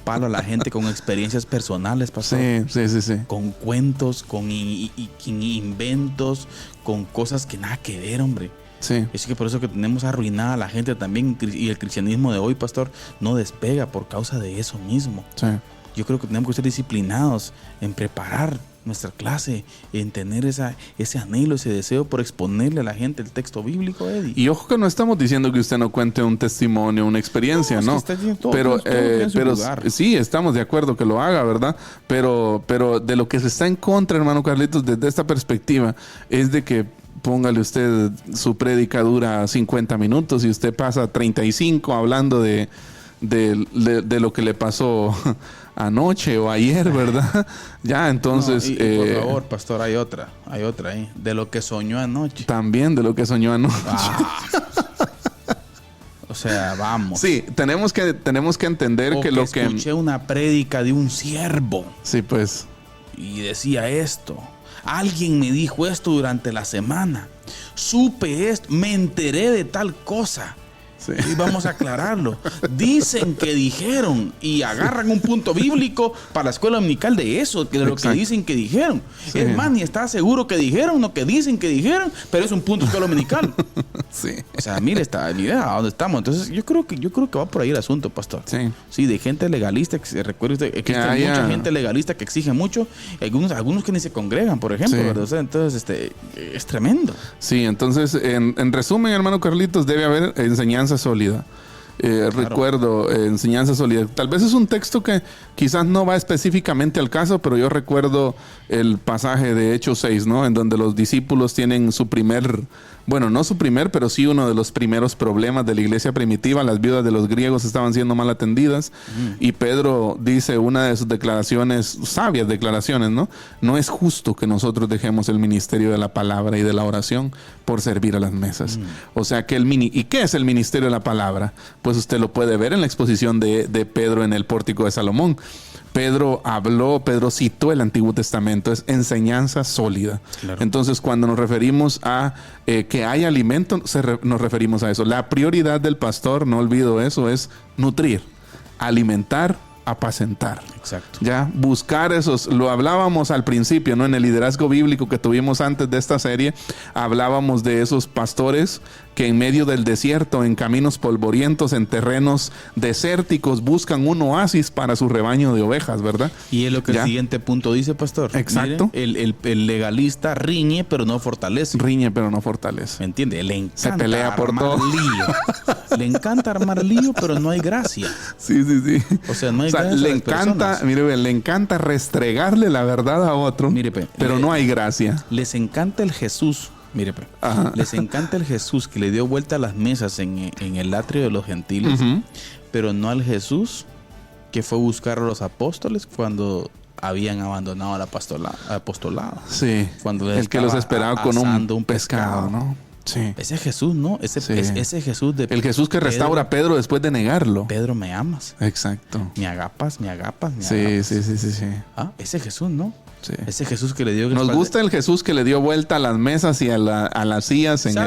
palo a la gente con experiencias personales, pastor. Sí. Con cuentos, con inventos, con cosas que nada que ver, hombre. Sí. Es que por eso que tenemos arruinada a la gente también, y el cristianismo de hoy, pastor, no despega por causa de eso mismo. Sí. Yo creo que tenemos que ser disciplinados en preparar nuestra clase, en tener ese anhelo, ese deseo por exponerle a la gente el texto bíblico, Eddie. Y ojo que no estamos diciendo que usted no cuente un testimonio, una experiencia, ¿no? Pero sí, estamos de acuerdo que lo haga, ¿verdad? Pero de lo que se está en contra, hermano Carlitos, desde esta perspectiva, es de que póngale usted, su prédica dura 50 minutos y usted pasa 35 hablando de lo que le pasó anoche o ayer, ¿verdad? Ya, entonces... No, y por favor, pastor, hay otra ahí. De lo que soñó anoche. También de lo que soñó anoche. O sea, vamos. Sí, tenemos que entender que lo que... escuché una prédica de un siervo. Sí, pues. Y decía esto. Alguien me dijo esto durante la semana. Supe esto, me enteré de tal cosa. Sí. Y vamos a aclararlo. Dicen que dijeron y agarran un punto bíblico para la escuela dominical de eso, de lo que dicen que dijeron. Sí. Es más, ni está seguro que dijeron, no que dicen que dijeron, pero es un punto de escuela dominical. Sí. O sea, mire, mira a dónde estamos. Entonces, yo creo que va por ahí el asunto, pastor. Sí. Sí, de gente legalista, recuerde usted, que hay mucha gente legalista que exige mucho, y algunos que ni se congregan, por ejemplo, sí. ¿Verdad? O sea, entonces, es tremendo. Sí, entonces, en resumen, hermano Carlitos, debe haber enseñanza sólida. Claro. Recuerdo enseñanza sólida. Tal vez es un texto que quizás no va específicamente al caso, pero yo recuerdo el pasaje de Hechos 6, ¿no? En donde los discípulos tienen su primer bueno, no su primer, pero sí uno de los primeros problemas de la iglesia primitiva. Las viudas de los griegos estaban siendo mal atendidas. Y Pedro dice una de sus declaraciones, sabias declaraciones, ¿no? No es justo que nosotros dejemos el ministerio de la palabra y de la oración por servir a las mesas. O sea que ¿y qué es el ministerio de la palabra? Pues usted lo puede ver en la exposición de Pedro en el Pórtico de Salomón. Pedro citó el Antiguo Testamento, es enseñanza sólida. Claro. Entonces, cuando nos referimos a que hay alimento, nos referimos a eso. La prioridad del pastor, no olvido eso, es nutrir, alimentar, apacentar. Exacto. Ya, buscar esos, lo hablábamos al principio, ¿no? En el liderazgo bíblico que tuvimos antes de esta serie, hablábamos de esos pastores que en medio del desierto, en caminos polvorientos, en terrenos desérticos, buscan un oasis para su rebaño de ovejas, ¿verdad? Y es lo que el siguiente punto dice, pastor. Exacto. Mire, el legalista riñe, pero no fortalece. Riñe, pero no fortalece. ¿Me entiende? Le encanta se pelea por todo. Lío. Le encanta armar lío, pero no hay gracia. Sí. O sea, no hay gracia. Le encanta, mire, le encanta restregarle la verdad a otro, pero no hay gracia. Les encanta el Jesús. Mire, les encanta el Jesús que le dio vuelta a las mesas en el atrio de los gentiles, pero no al Jesús que fue a buscar a los apóstoles cuando habían abandonado el apostolado. Sí, cuando el que los esperaba con un pescado, ¿no? Sí. Ese Jesús, ¿no? Ese Jesús de el Jesús que restaura a Pedro después de negarlo. Pedro, me amas. Exacto. Me agapas. Sí. Ah, ese Jesús, ¿no? Sí. Ese Jesús que le dio... Nos gusta el Jesús que le dio vuelta a las mesas y a las sillas en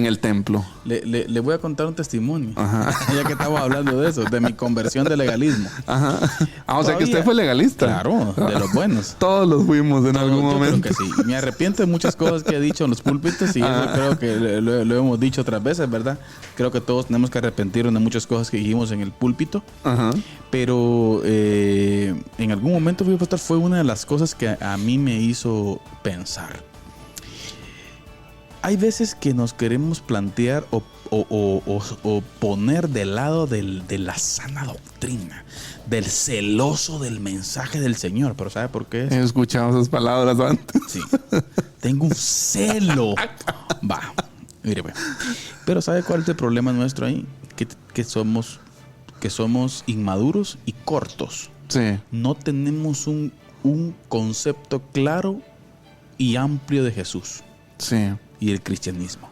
el templo. Le voy a contar un testimonio. Ya que estamos hablando de eso, de mi conversión de legalismo. Ajá. O sea que usted fue legalista. Claro, de los buenos. Todos los fuimos en algún momento. Yo creo que sí. Me arrepiento de muchas cosas que he dicho en los púlpitos y eso creo que lo hemos dicho otras veces, ¿verdad? Creo que todos tenemos que arrepentirnos de muchas cosas que dijimos en el púlpito. Pero en algún momento, pastor, fue una de las cosas que a mí me hizo pensar. Hay veces que nos queremos plantear o poner del lado de la sana doctrina, del celoso del mensaje del Señor. Pero ¿sabe por qué? He escuchado esas palabras antes. Sí. Tengo un celo. Va. Mire, pero ¿sabe cuál es el problema nuestro ahí? Que somos inmaduros y cortos. Sí. No tenemos un concepto claro y amplio de Jesús. Sí. Y el cristianismo.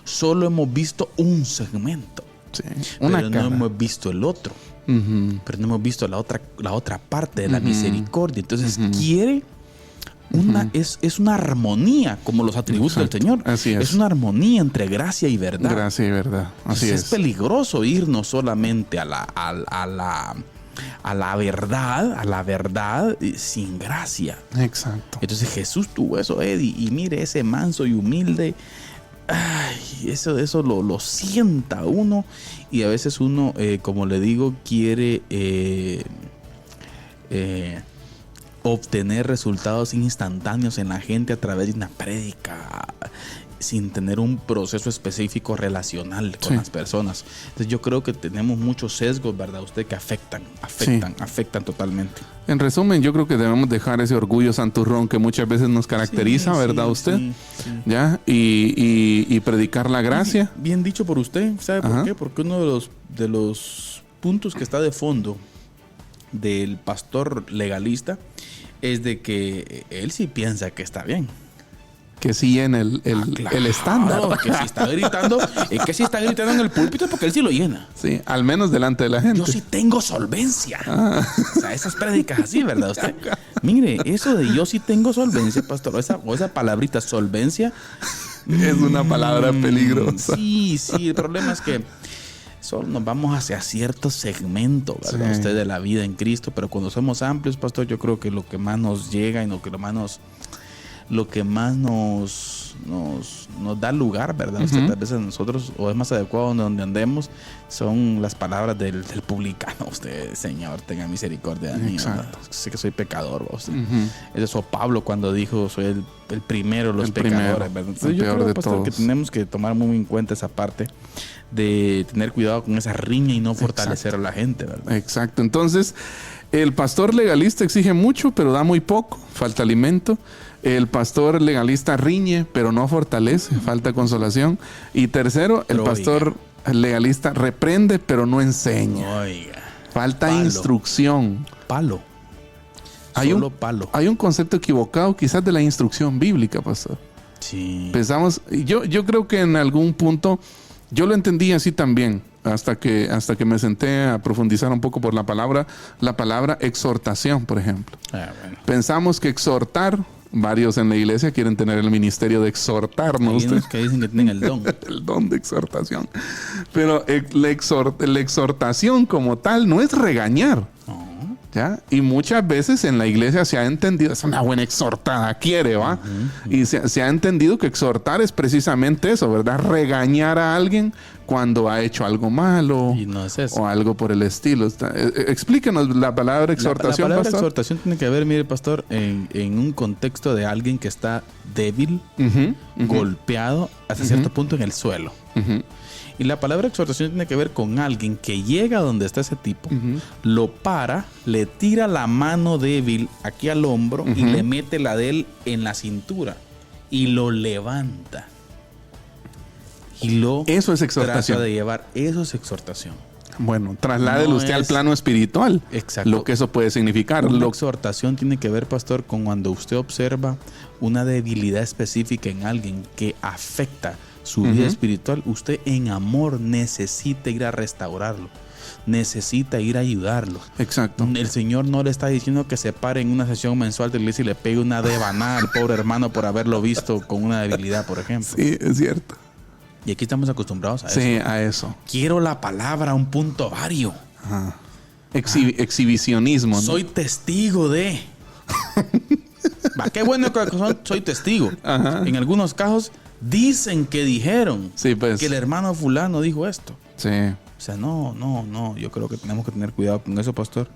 Solo hemos visto un segmento. Sí. Pero no hemos visto el otro. Pero no hemos visto la otra parte de la misericordia. Entonces quiere es una armonía, como los atributos del Señor. Así es. Es una armonía entre gracia y verdad. Gracia y verdad. Así es. Es peligroso irnos solamente a la verdad sin gracia. Exacto. Entonces Jesús tuvo eso, Eddie, y mire ese manso y humilde. Ay, eso lo sienta uno, y a veces uno, como le digo, quiere obtener resultados instantáneos en la gente a través de una prédica, sin tener un proceso específico relacional con las personas. Entonces yo creo que tenemos muchos sesgos, ¿verdad? Usted que afectan totalmente. En resumen, yo creo que debemos dejar ese orgullo santurrón que muchas veces nos caracteriza, ¿verdad? Usted, sí. ¿ya? Y predicar la gracia. Bien dicho por usted. ¿Sabe por qué? Porque uno de los puntos que está de fondo del pastor legalista es de que él sí piensa que está bien. Que sí en el estándar. Que si está gritando, en el púlpito porque él sí lo llena. Sí, al menos delante de la gente. Yo sí tengo solvencia. O sea, esas prédicas así, ¿verdad usted? Mire, eso de yo sí tengo solvencia, pastor, o esa palabrita solvencia. Es una palabra peligrosa. Sí, el problema es que solo nos vamos hacia cierto segmento, ¿verdad? Usted de la vida en Cristo, pero cuando somos amplios, pastor, yo creo que lo que más nos llega y lo que más nos da lugar, ¿verdad? Usted, tal vez a nosotros, o es más adecuado donde andemos, son las palabras del publicano. Usted, Señor, tenga misericordia de mí. Sé que soy pecador. Eso es Pablo cuando dijo, soy el primero de los pecadores, ¿verdad? Entonces, yo creo, pastor, que tenemos que tomar muy en cuenta esa parte de tener cuidado con esa riña y no fortalecer a la gente, ¿verdad? Exacto. Entonces, El pastor legalista exige mucho, pero da muy poco, falta alimento. El pastor legalista riñe, pero no fortalece, falta consolación. Y tercero, el pastor legalista reprende, pero no enseña. Oiga. Falta instrucción. Palo. Palo. Hay un concepto equivocado quizás de la instrucción bíblica, pastor. Sí. Pensamos, yo creo que en algún punto yo lo entendí así también, hasta que me senté a profundizar un poco por la palabra exhortación, por ejemplo. Bueno. Pensamos que exhortar, varios en la iglesia quieren tener el ministerio de exhortar, ¿no? Hay unos que dicen que tienen el don. El don de exhortación. Pero la exhortación como tal no es regañar. No. ¿Ya? Y muchas veces en la iglesia se ha entendido, es una buena exhortada, quiere, ¿va? Y se ha entendido que exhortar es precisamente eso, ¿verdad? Regañar a alguien cuando ha hecho algo malo. Y no es eso. O algo por el estilo. Explíquenos la palabra exhortación, la palabra pastor. exhortación tiene que ver, mire, pastor, en un contexto de alguien que está débil, golpeado hasta cierto punto en el suelo. Y la palabra exhortación tiene que ver con alguien que llega donde está ese tipo, lo para, le tira la mano débil aquí al hombro y le mete la de él en la cintura y lo levanta. Y eso es exhortación. Trata de llevar, eso es exhortación. Bueno, trasládelo usted al plano espiritual. Exacto. Lo que eso puede significar. La exhortación tiene que ver, pastor, con cuando usted observa una debilidad específica en alguien que afecta su vida espiritual, usted en amor necesita ir a restaurarlo, necesita ir a ayudarlo. Exacto. El Señor no le está diciendo que se pare en una sesión mensual de iglesia y le pegue una devanada al pobre hermano por haberlo visto con una debilidad, por ejemplo. Sí, es cierto. Y aquí estamos acostumbrados a eso. Sí, a eso. Quiero la palabra, un punto vario. Exhibicionismo, ¿no? Soy testigo de... Qué bueno que soy testigo. En algunos casos dicen que dijeron que el hermano fulano dijo esto. Sí. O sea, no. Yo creo que tenemos que tener cuidado con eso, pastor.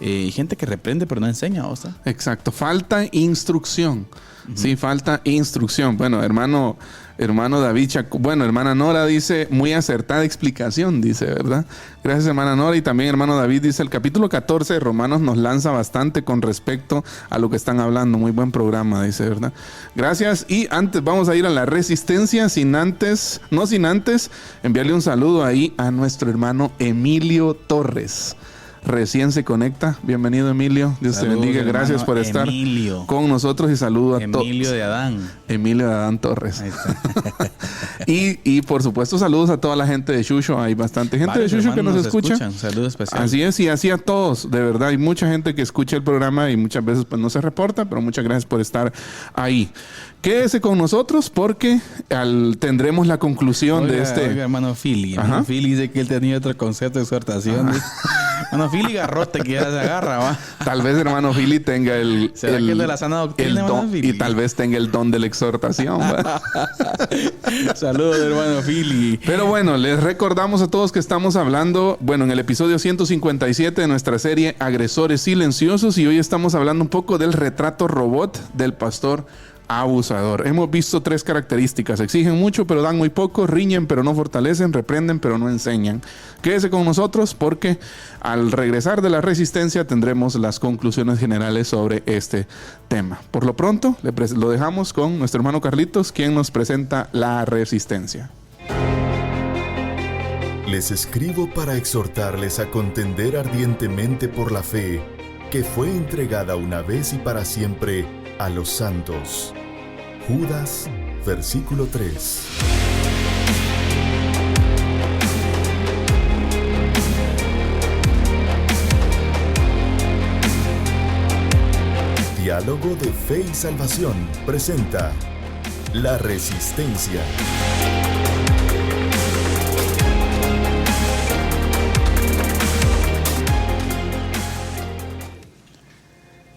Hay gente que reprende pero no enseña, ¿o sea? Exacto. Falta instrucción. Sí, falta instrucción. Bueno, hermano David hermana Nora dice, muy acertada explicación, dice, ¿verdad? Gracias, hermana Nora. Y también hermano David dice, el capítulo 14 de Romanos nos lanza bastante con respecto a lo que están hablando. Muy buen programa, dice, ¿verdad? Gracias. Y antes vamos a ir a la resistencia, sin antes enviarle un saludo ahí a nuestro hermano Emilio Torres. Recién se conecta. Bienvenido, Emilio. Dios te bendiga. Gracias por estar con nosotros y saludo a todos. Emilio de Adán. Emilio de Adán Torres. y por supuesto, saludos a toda la gente de Shusho. Hay bastante gente de Shusho que nos escucha. Saludos especiales. Así es, y así a todos. De verdad, hay mucha gente que escucha el programa y muchas veces pues no se reporta, pero muchas gracias por estar ahí. Quédese con nosotros porque tendremos la conclusión de este... Oiga, hermano Philly. Hermano Philly dice que él tenía otro concepto de exhortación. Hermano Philly, garrote que ya se agarra, ¿va? Tal vez hermano Philly tenga ¿Será que el de la sana doctrina, don, y tal vez tenga el don de la exhortación. Saludos, hermano Philly. Pero bueno, les recordamos a todos que estamos hablando, en el episodio 157 de nuestra serie Agresores Silenciosos, y hoy estamos hablando un poco del retrato robot del pastor abusador. Hemos visto 3 características: exigen mucho pero dan muy poco, riñen pero no fortalecen, reprenden pero no enseñan. Quédese con nosotros porque al regresar de la resistencia tendremos las conclusiones generales sobre este tema. Por lo pronto lo dejamos con nuestro hermano Carlitos, quien nos presenta la resistencia. Les escribo para exhortarles a contender ardientemente por la fe que fue entregada una vez y para siempre a los santos. Judas, versículo 3. Diálogo de Fe y Salvación presenta La Resistencia.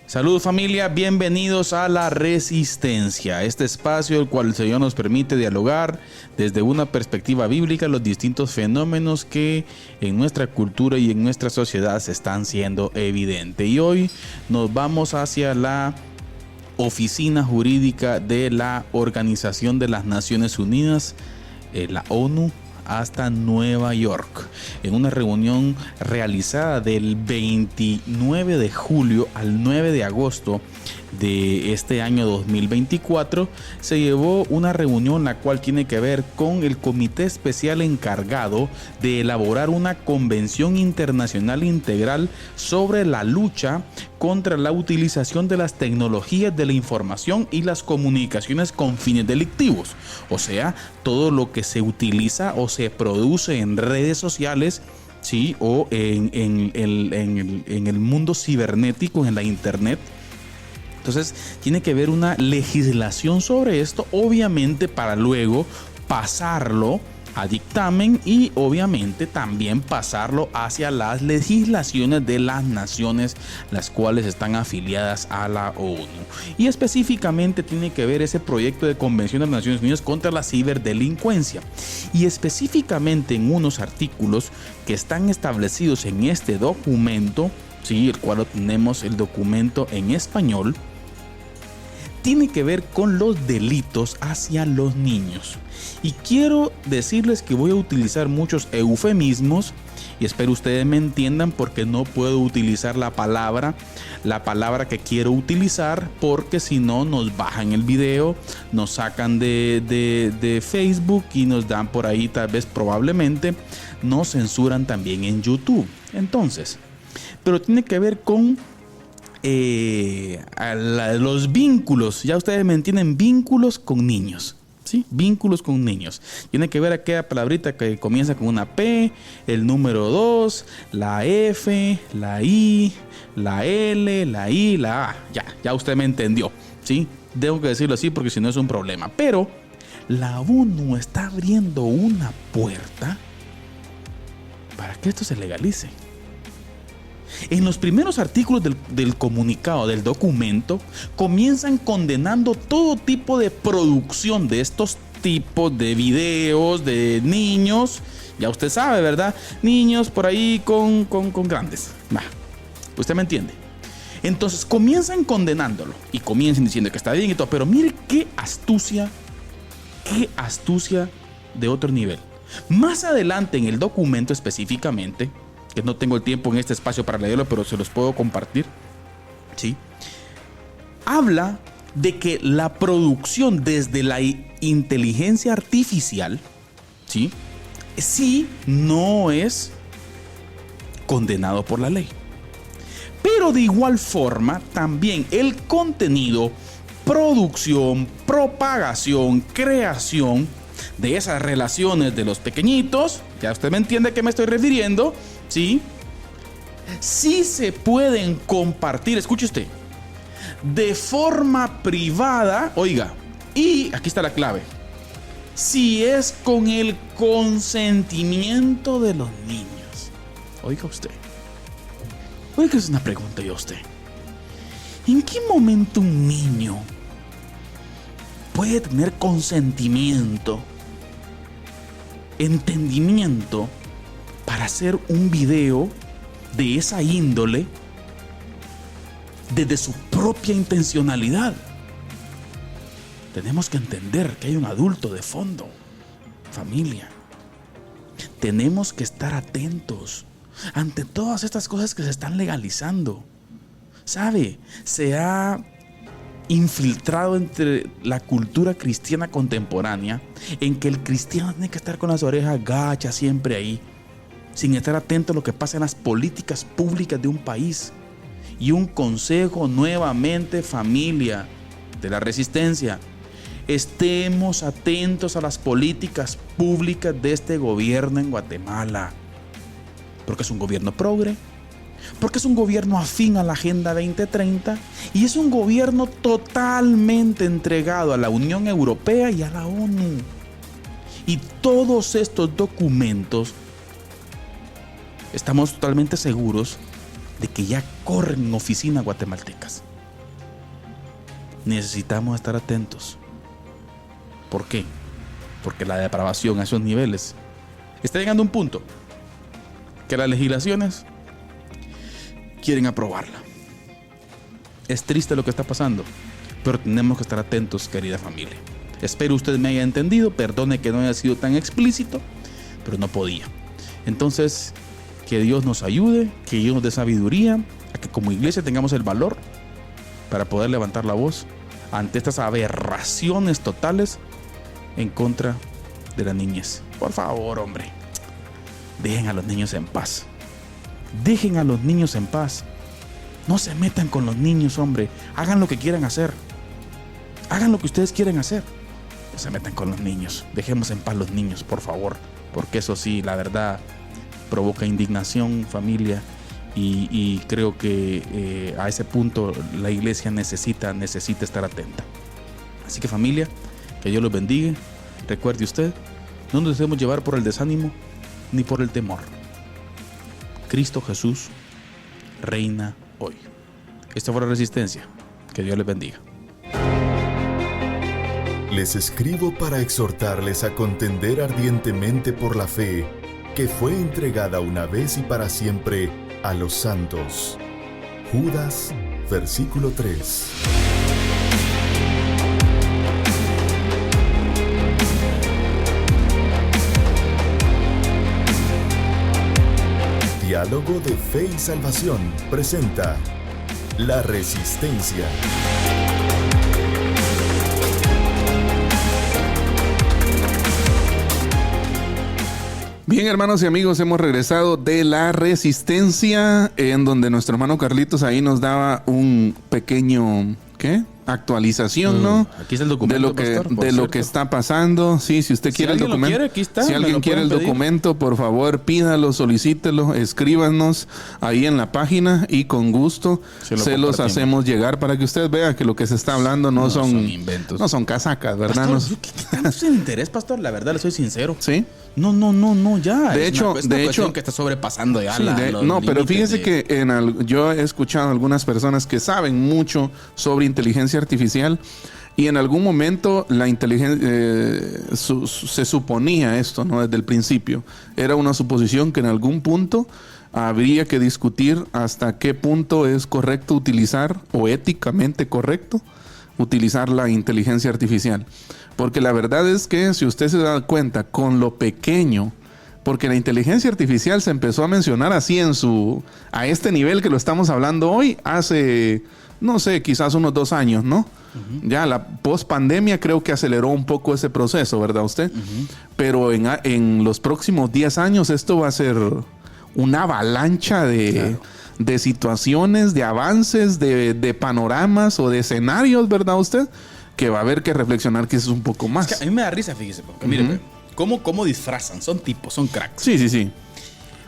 Saludos familia, bienvenidos a La Resistencia, este espacio el cual el Señor nos permite dialogar desde una perspectiva bíblica los distintos fenómenos que en nuestra cultura y en nuestra sociedad se están siendo evidentes. Y hoy nos vamos hacia la oficina jurídica de la Organización de las Naciones Unidas, la ONU, hasta Nueva York. En una reunión realizada del 29 de julio al 9 de agosto de este año 2024, se llevó una reunión la cual tiene que ver con el comité especial encargado de elaborar una convención internacional integral sobre la lucha contra la utilización de las tecnologías de la información y las comunicaciones con fines delictivos. O sea, todo lo que se utiliza o se produce en redes sociales, ¿sí? O en el mundo cibernético, en la internet. Entonces tiene que haber una legislación sobre esto, obviamente para luego pasarlo a dictamen y obviamente también pasarlo hacia las legislaciones de las naciones las cuales están afiliadas a la ONU. Y específicamente tiene que ver ese proyecto de Convención de las Naciones Unidas contra la ciberdelincuencia. Y específicamente en unos artículos que están establecidos en este documento, sí, el cual tenemos el documento en español, tiene que ver con los delitos hacia los niños. Y quiero decirles que voy a utilizar muchos eufemismos y espero ustedes me entiendan porque no puedo utilizar la palabra que quiero utilizar, porque si no nos bajan el video, nos sacan de Facebook y nos dan por ahí, tal vez probablemente nos censuran también en YouTube. Entonces, pero tiene que ver con los vínculos, ya ustedes me entienden, vínculos con niños, ¿sí? Vínculos con niños. Tiene que ver aquella palabrita que comienza con una P, el número 2, la F, la I, la L, la I, la A. Ya usted me entendió, ¿sí? Tengo que decirlo así porque si no es un problema. Pero la ONU está abriendo una puerta para que esto se legalice. En los primeros artículos del comunicado, del documento, comienzan condenando todo tipo de producción de estos tipos de videos de niños. Ya usted sabe, ¿verdad? Niños por ahí con grandes. Usted me entiende. Entonces comienzan condenándolo y comienzan diciendo que está bien y todo. Pero mire qué astucia de otro nivel. Más adelante en el documento específicamente, que no tengo el tiempo en este espacio para leerlo, pero se los puedo compartir, ¿sí? Habla de que la producción desde la inteligencia artificial, ¿sí? Sí no es condenado por la ley. Pero de igual forma, también el contenido, producción, propagación, creación de esas relaciones de los pequeñitos, ya usted me entiende a qué me estoy refiriendo, ¿sí? Sí se pueden compartir, escuche usted, de forma privada, oiga, y aquí está la clave, si es con el consentimiento de los niños. Oiga usted, es una pregunta yo a usted. ¿En qué momento un niño puede tener consentimiento, entendimiento para hacer un video de esa índole desde su propia intencionalidad? Tenemos que entender que hay un adulto de fondo, familia. Tenemos que estar atentos ante todas estas cosas que se están legalizando. ¿Sabe? Se ha infiltrado entre la cultura cristiana contemporánea en que el cristiano tiene que estar con las orejas gachas siempre ahí, sin estar atento a lo que pasa en las políticas públicas de un país. Y un consejo nuevamente, familia de la Resistencia: estemos atentos a las políticas públicas de este gobierno en Guatemala, porque es un gobierno progre, porque es un gobierno afín a la Agenda 2030 y es un gobierno totalmente entregado a la Unión Europea y a la ONU. Y todos estos documentos, estamos totalmente seguros de que ya corren en oficinas guatemaltecas. Necesitamos estar atentos. ¿Por qué? Porque la depravación a esos niveles está llegando a un punto que las legislaciones quieren aprobarla. Es triste lo que está pasando, pero tenemos que estar atentos, querida familia. Espero usted me haya entendido. Perdone que no haya sido tan explícito. pero no podía. Entonces, que Dios nos ayude, que Dios nos dé sabiduría, a que como iglesia tengamos el valor para poder levantar la voz ante estas aberraciones totales en contra de la niñez. Por favor, hombre, dejen a los niños en paz. Dejen a los niños en paz. No se metan con los niños, hombre. Hagan lo que quieran hacer. Hagan lo que ustedes quieren hacer. No se metan con los niños. Dejemos en paz los niños, por favor. Porque eso sí, la verdad, provoca indignación, familia. Y creo que a ese punto la iglesia necesita estar atenta. Así que, familia, que Dios los bendiga. Recuerde usted, no nos dejemos llevar por el desánimo ni por el temor. Cristo Jesús reina hoy. Esta fue La Resistencia. Que Dios les bendiga. Les escribo para exhortarles a contender ardientemente por la fe que fue entregada una vez y para siempre a los santos. Judas, versículo 3. Diálogo de Fe y Salvación presenta La Resistencia. Bien, hermanos y amigos, hemos regresado de La Resistencia, en donde nuestro hermano Carlitos ahí nos daba un pequeño, actualización, ¿no? Aquí está el documento, de lo que está pasando. Sí, si usted quiere el documento, aquí está, si alguien quiere el documento, por favor, pídalo, solicítelo, escríbanos ahí en la página y con gusto se los hacemos llegar para que usted vea que lo que se está hablando no son inventos, no son casacas, ¿verdad? Pastor, ¿qué tanto es el interés, pastor? La verdad, le soy sincero. Sí. No, ya. De hecho, que está sobrepasando ya pero fíjese que yo he escuchado a algunas personas que saben mucho sobre inteligencia artificial y en algún momento la inteligencia se suponía esto, ¿no? Desde el principio. Era una suposición que en algún punto habría que discutir hasta qué punto es correcto utilizar o éticamente correcto utilizar la inteligencia artificial. Porque la verdad es que si usted se da cuenta con lo pequeño, porque la inteligencia artificial se empezó a mencionar así a este nivel que lo estamos hablando hoy, hace, no sé, quizás unos 2 años, ¿no? Uh-huh. Ya la post-pandemia creo que aceleró un poco ese proceso, ¿verdad usted? Uh-huh. Pero en los próximos 10 años esto va a ser una avalancha de situaciones, de avances, de panoramas o de escenarios, ¿verdad usted? Que va a haber que reflexionar quizás un poco más. Es que a mí me da risa, fíjese, porque mire, ¿cómo disfrazan? Son tipos, son cracks. Sí.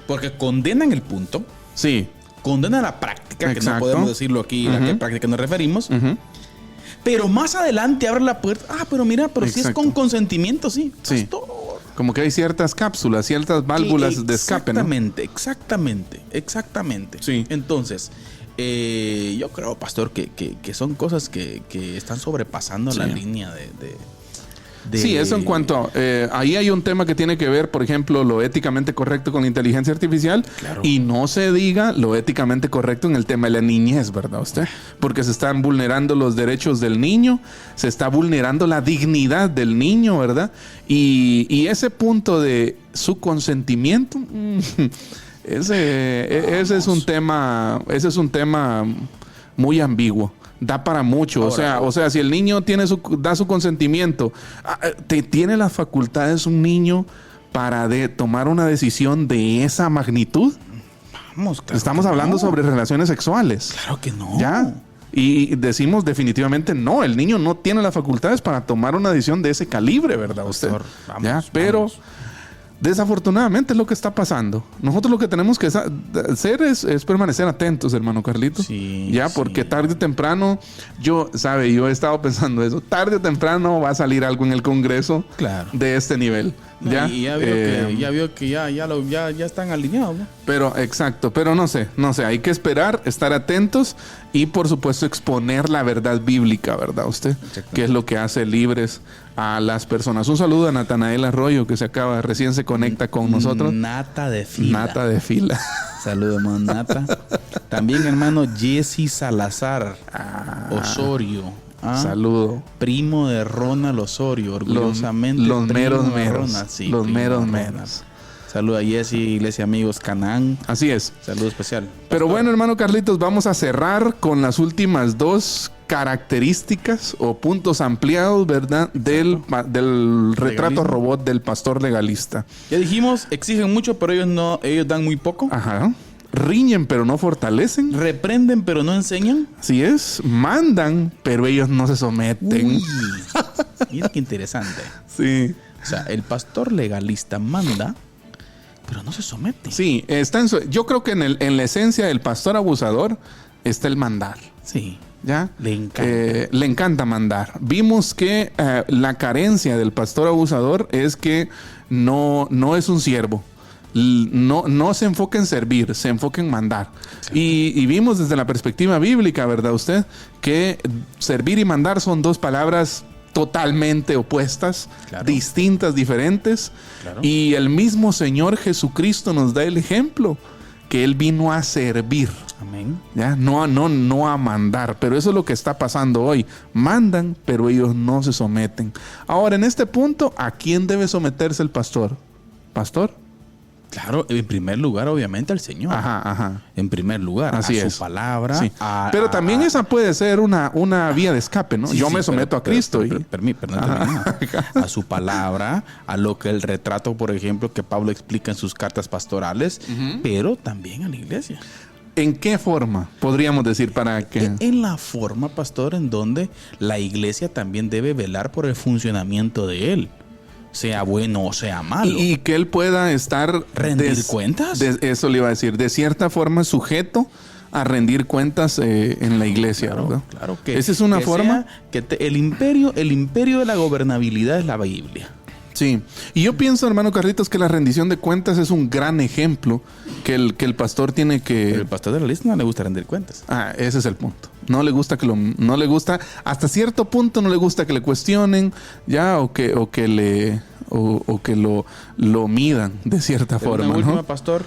Porque condenan el punto. Sí. Condenan la práctica, exacto, que no podemos decirlo aquí, a qué práctica nos referimos. Pero más adelante abre la puerta. Pero mira, pero si es con consentimiento, sí. Pastor. Como que hay ciertas cápsulas, ciertas válvulas de escape, ¿no? Exactamente. Sí. Entonces, yo creo, pastor, que son cosas que están sobrepasando la línea de... Sí, eso en cuanto ahí hay un tema que tiene que ver, por ejemplo, lo éticamente correcto con la inteligencia artificial. Claro. Y no se diga lo éticamente correcto en el tema de la niñez, ¿verdad usted? Porque se están vulnerando los derechos del niño, se está vulnerando la dignidad del niño, ¿verdad? Y ese punto de su consentimiento, ese es un tema muy ambiguo. Da para mucho. Ahora, o sea, si el niño da su consentimiento, ¿tiene las facultades un niño para tomar una decisión de esa magnitud? Vamos, claro. Estamos hablando sobre relaciones sexuales. Claro que no. ¿Ya? Y decimos definitivamente no. El niño no tiene las facultades para tomar una decisión de ese calibre, ¿verdad usted? Vamos, pero... desafortunadamente es lo que está pasando. Nosotros lo que tenemos que hacer es permanecer atentos, hermano Carlitos. Sí, porque tarde o temprano, yo he estado pensando eso. Tarde o temprano va a salir algo en el Congreso de este nivel. Y ya vio que ya están alineados, ¿no? Pero no sé, hay que esperar, estar atentos y por supuesto exponer la verdad bíblica, ¿verdad usted? Que es lo que hace libres a las personas. Un saludo a Natanael Arroyo, que recién se conecta con nosotros. Nata de fila. Saludos, hermano Nata. También, hermano Jesse Salazar Osorio. Saludo. Primo de Ronald Osorio, orgullosamente. Los meros. Ronald, sí, los meros. Saludos a Jesse, Iglesia Amigos Canaán. Así es. Saludo especial. Pero bueno, hermano Carlitos, vamos a cerrar con las últimas 2 características o puntos ampliados, ¿verdad? Del retrato Legalismo. robot del pastor legalista. Ya dijimos, exigen mucho, pero ellos dan muy poco. Ajá. Riñen, pero no fortalecen. Reprenden, pero no enseñan. Así es. Mandan, pero ellos no se someten. Uy, mira qué interesante. Sí. O sea, el pastor legalista manda, pero no se somete. Sí, yo creo que en la esencia del pastor abusador está el mandar. Sí. ¿Ya? Le encanta. Le encanta mandar. Vimos que la carencia del pastor abusador es que no es un siervo. No se enfoca en servir, se enfoca en mandar. Y vimos desde la perspectiva bíblica, ¿verdad usted? Que servir y mandar son 2 palabras totalmente opuestas, Claro. distintas, diferentes. Claro. Y el mismo Señor Jesucristo nos da el ejemplo que Él vino a servir. Amén. ¿Ya? No a mandar, pero eso es lo que está pasando hoy. Mandan, pero ellos no se someten. Ahora, en este punto, ¿a quién debe someterse el pastor? ¿Pastor? Claro, en primer lugar, obviamente, al Señor. Ajá. En primer lugar, Así a es. su palabra. Sí. Pero también esa puede ser una vía de escape, ¿no? Sí, Yo sí, me someto a Cristo. A su palabra, a lo que el retrato, por ejemplo, que Pablo explica en sus cartas pastorales, pero también a la iglesia. ¿En qué forma podríamos decir para que...? En la forma, pastor, en donde la iglesia también debe velar por el funcionamiento de él, sea bueno o sea malo. Y que él pueda estar... ¿Rendir cuentas? Eso le iba a decir. De cierta forma sujeto a rendir cuentas en la iglesia, Claro, ¿verdad? claro que Esa es una que forma... sea que el imperio de la gobernabilidad es la Biblia. Sí, y yo pienso, hermano Carlitos, que la rendición de cuentas es un gran ejemplo que el pastor tiene que... Pero el pastor de la lista no le gusta rendir cuentas. Ese es el punto. No le gusta hasta cierto punto no le gusta que le cuestionen, ya, o que lo midan de cierta Pero forma, una última, ¿no? pastor,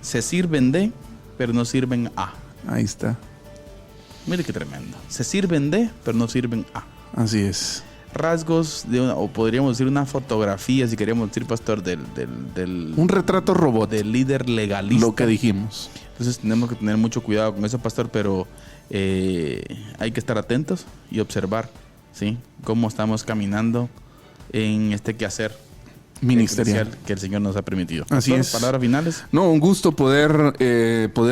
se sirven de, pero no sirven a. Ahí está. Mire qué tremendo. Se sirven de, pero no sirven a. Así es. Rasgos de o podríamos decir una fotografía, si queríamos decir, pastor, Un retrato robot, del líder legalista. lo que dijimos. Entonces tenemos que tener mucho cuidado con eso, pastor, pero hay que estar atentos y observar, ¿sí? Cómo estamos caminando en este quehacer Ministerial. que el Señor nos ha permitido. Así Pastor, es. Palabras finales. No, un gusto poder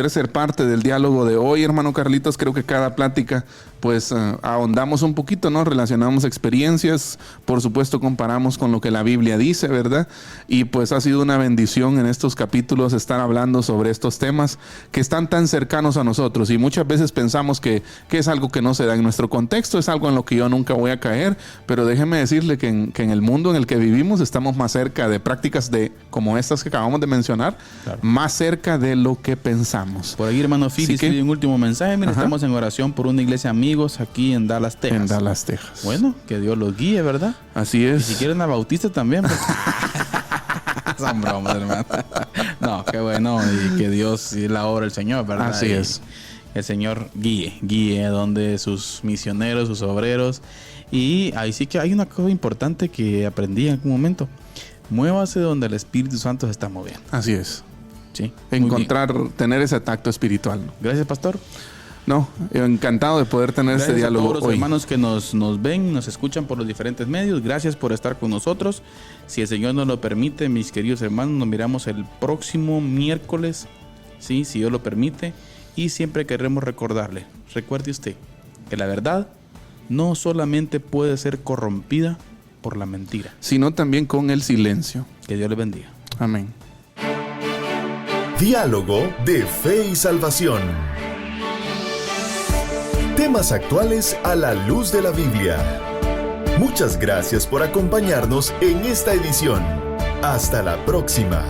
ser parte del diálogo de hoy, hermano Carlitos. Creo que cada plática, pues, ahondamos un poquito, ¿no? Relacionamos experiencias, por supuesto comparamos con lo que la Biblia dice, ¿verdad? Y pues ha sido una bendición en estos capítulos estar hablando sobre estos temas que están tan cercanos a nosotros. Y muchas veces pensamos que es algo que no se da en nuestro contexto, es algo en lo que yo nunca voy a caer, pero déjeme decirle que en el mundo en el que vivimos estamos más cerca de prácticas como estas que acabamos de mencionar, Claro. más cerca de lo que pensamos. Por ahí, hermano Así Philly, que- un último mensaje. Mira, Ajá. estamos en oración por una iglesia amigos aquí en Dallas, Texas. En Dallas, Texas. Bueno, que Dios los guíe, ¿verdad? Así Y es. si quieren a Bautista también. Pues. Son bromas, hermano. No, qué bueno. Y que Dios y la obra del Señor, ¿verdad? Así Y es. El Señor guíe a donde sus misioneros, sus obreros. Y ahí sí que hay una cosa importante que aprendí en algún momento. Muévase donde el Espíritu Santo se está moviendo. Así es. Sí. Muy bien. Tener ese tacto espiritual. Gracias, pastor. No, encantado de poder tener Gracias este a diálogo todos los hoy. hermanos que nos ven, nos escuchan por los diferentes medios. Gracias por estar con nosotros. Si el Señor nos lo permite, mis queridos hermanos, nos miramos el próximo miércoles, ¿sí? Si Dios lo permite. Y siempre queremos recordarle, recuerde usted, que la verdad no solamente puede ser corrompida por la mentira. Sino también con el silencio. Que Dios le bendiga. Amén. Diálogo de Fe y Salvación. Temas actuales a la luz de la Biblia. Muchas gracias por acompañarnos en esta edición. Hasta la próxima.